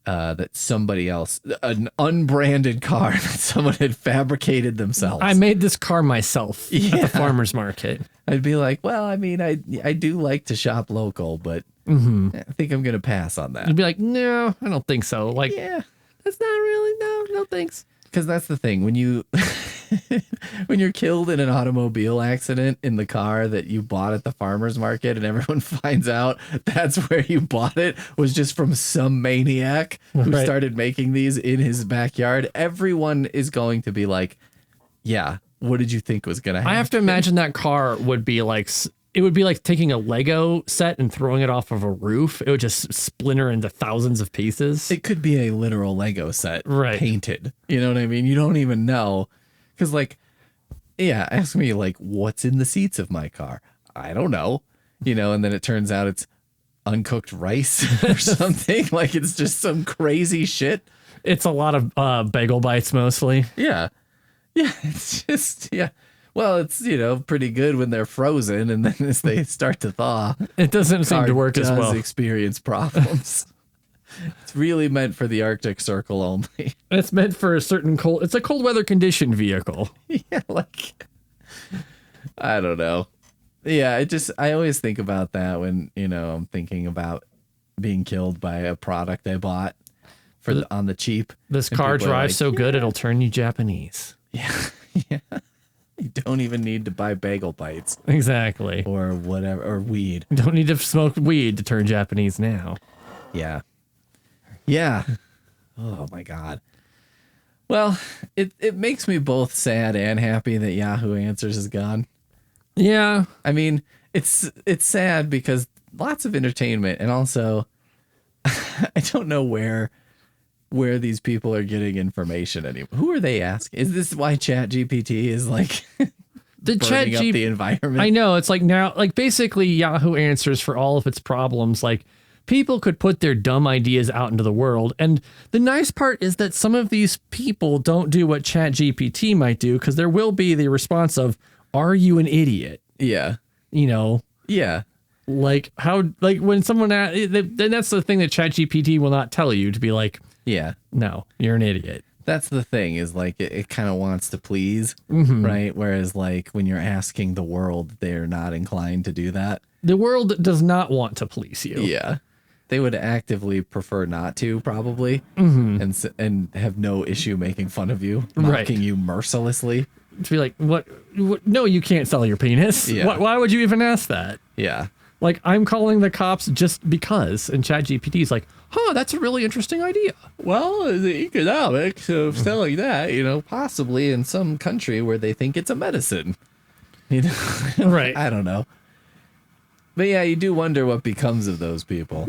that somebody else, an unbranded car that someone had fabricated themselves. I made this car myself at the farmer's market. I'd be like, well, I mean, I do like to shop local, but I think I'm going to pass on that. You'd be like, no, I don't think so. Like, yeah, that's not really, no thanks. Because that's the thing. When you're killed in an automobile accident in the car that you bought at the farmer's market and everyone finds out that's where you bought it was just from some maniac who started making these in his backyard, everyone is going to be like, yeah, what did you think was going to happen? I have to imagine that car would be like, it would be like taking a Lego set and throwing it off of a roof. It would just splinter into thousands of pieces. It could be a literal Lego set painted. You know what I mean? You don't even know. Because like, yeah, ask me like, what's in the seats of my car? I don't know. And then it turns out it's uncooked rice or something. Like it's just some crazy shit. It's a lot of bagel bites mostly. Yeah. Yeah. It's just, yeah. Well, it's, pretty good when they're frozen, and then as they start to thaw, it doesn't seem to work as well. Experience problems. It's really meant for the Arctic Circle only. It's meant for a certain it's a cold weather conditioned vehicle. Yeah, like, I don't know. Yeah, I always think about that when, I'm thinking about being killed by a product I bought on the cheap. This car drives like, so good, it'll turn you Japanese. Yeah. Yeah. You don't even need to buy bagel bites. Exactly. Or whatever, or weed. You don't need to smoke weed to turn Japanese now. Yeah. Yeah. Oh my God. Well, it makes me both sad and happy that Yahoo Answers is gone. Yeah. I mean, it's sad because lots of entertainment, and also I don't know where these people are getting information anymore. Who are they asking? Is this why ChatGPT is like burning up the environment? I know. It's like now, like basically Yahoo Answers for all of its problems. Like people could put their dumb ideas out into the world. And the nice part is that some of these people don't do what ChatGPT might do, because there will be the response of, are you an idiot? Yeah. Yeah. Like how, like when someone, then that's the thing that ChatGPT will not tell you, to be like, yeah, no, you're an idiot. That's the thing is like it kind of wants to please, right? Whereas like when you're asking the world, they're not inclined to do that. The world does not want to please you. Yeah. They would actively prefer not to, probably, and have no issue making fun of you, mocking you mercilessly. To be like, what? No, you can't sell your penis. Yeah. Why would you even ask that? Yeah. Like, I'm calling the cops just because, and ChatGPT is like, that's a really interesting idea. Well, the economics of selling that, possibly in some country where they think it's a medicine. Right. I don't know. But yeah, you do wonder what becomes of those people.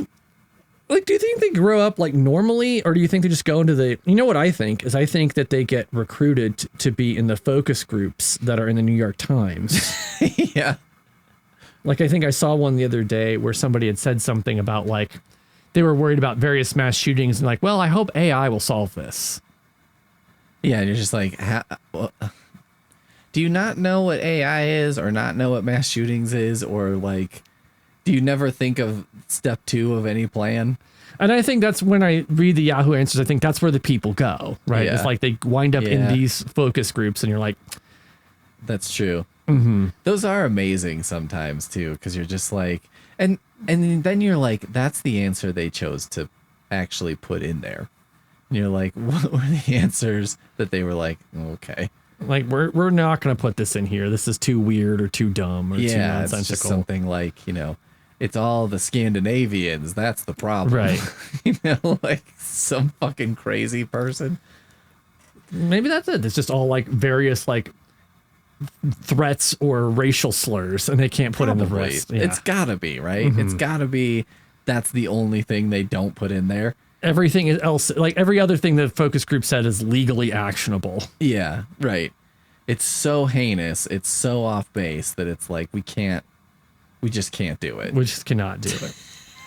Like, do you think they grow up like normally, or do you think they just go into the, what I think is I think that they get recruited to be in the focus groups that are in the New York Times. Yeah. Like, I think I saw one the other day where somebody had said something about like, they were worried about various mass shootings and like, well, I hope AI will solve this. Yeah. And you're just like, do you not know what AI is or not know what mass shootings is? Or like, do you never think of step 2 of any plan? And I think that's when I read the Yahoo answers, I think that's where the people go, right? Yeah. It's like they wind up in these focus groups and you're like, that's true. Those are amazing sometimes too, because you're just like, and then you're like, that's the answer they chose to actually put in there. And you're like, what were the answers that they were like, okay. Like, we're not going to put this in here. This is too weird or too dumb or too nonsensical. It's just something like, it's all the Scandinavians. That's the problem. Right. Like some fucking crazy person. Maybe that's it. It's just all like various like threats or racial slurs and they can't put in the rest. Yeah. It's gotta be, right? It's gotta be. That's the only thing they don't put in there. Everything else, like every other thing the focus group said is legally actionable. Yeah, right. It's so heinous. It's so off base that it's like, we just can't do it. We just cannot do it.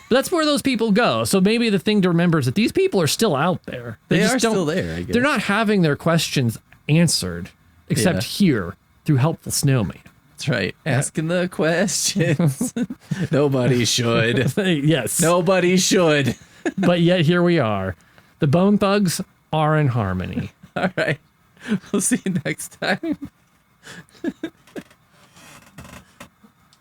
But that's where those people go. So maybe the thing to remember is that these people are still out there. They are still there, I guess. They're not having their questions answered except here through Helpful Snowman. That's right. Asking the questions. Nobody should. Yes. Nobody should. But yet here we are. The Bone Thugs are in harmony. All right. We'll see you next time.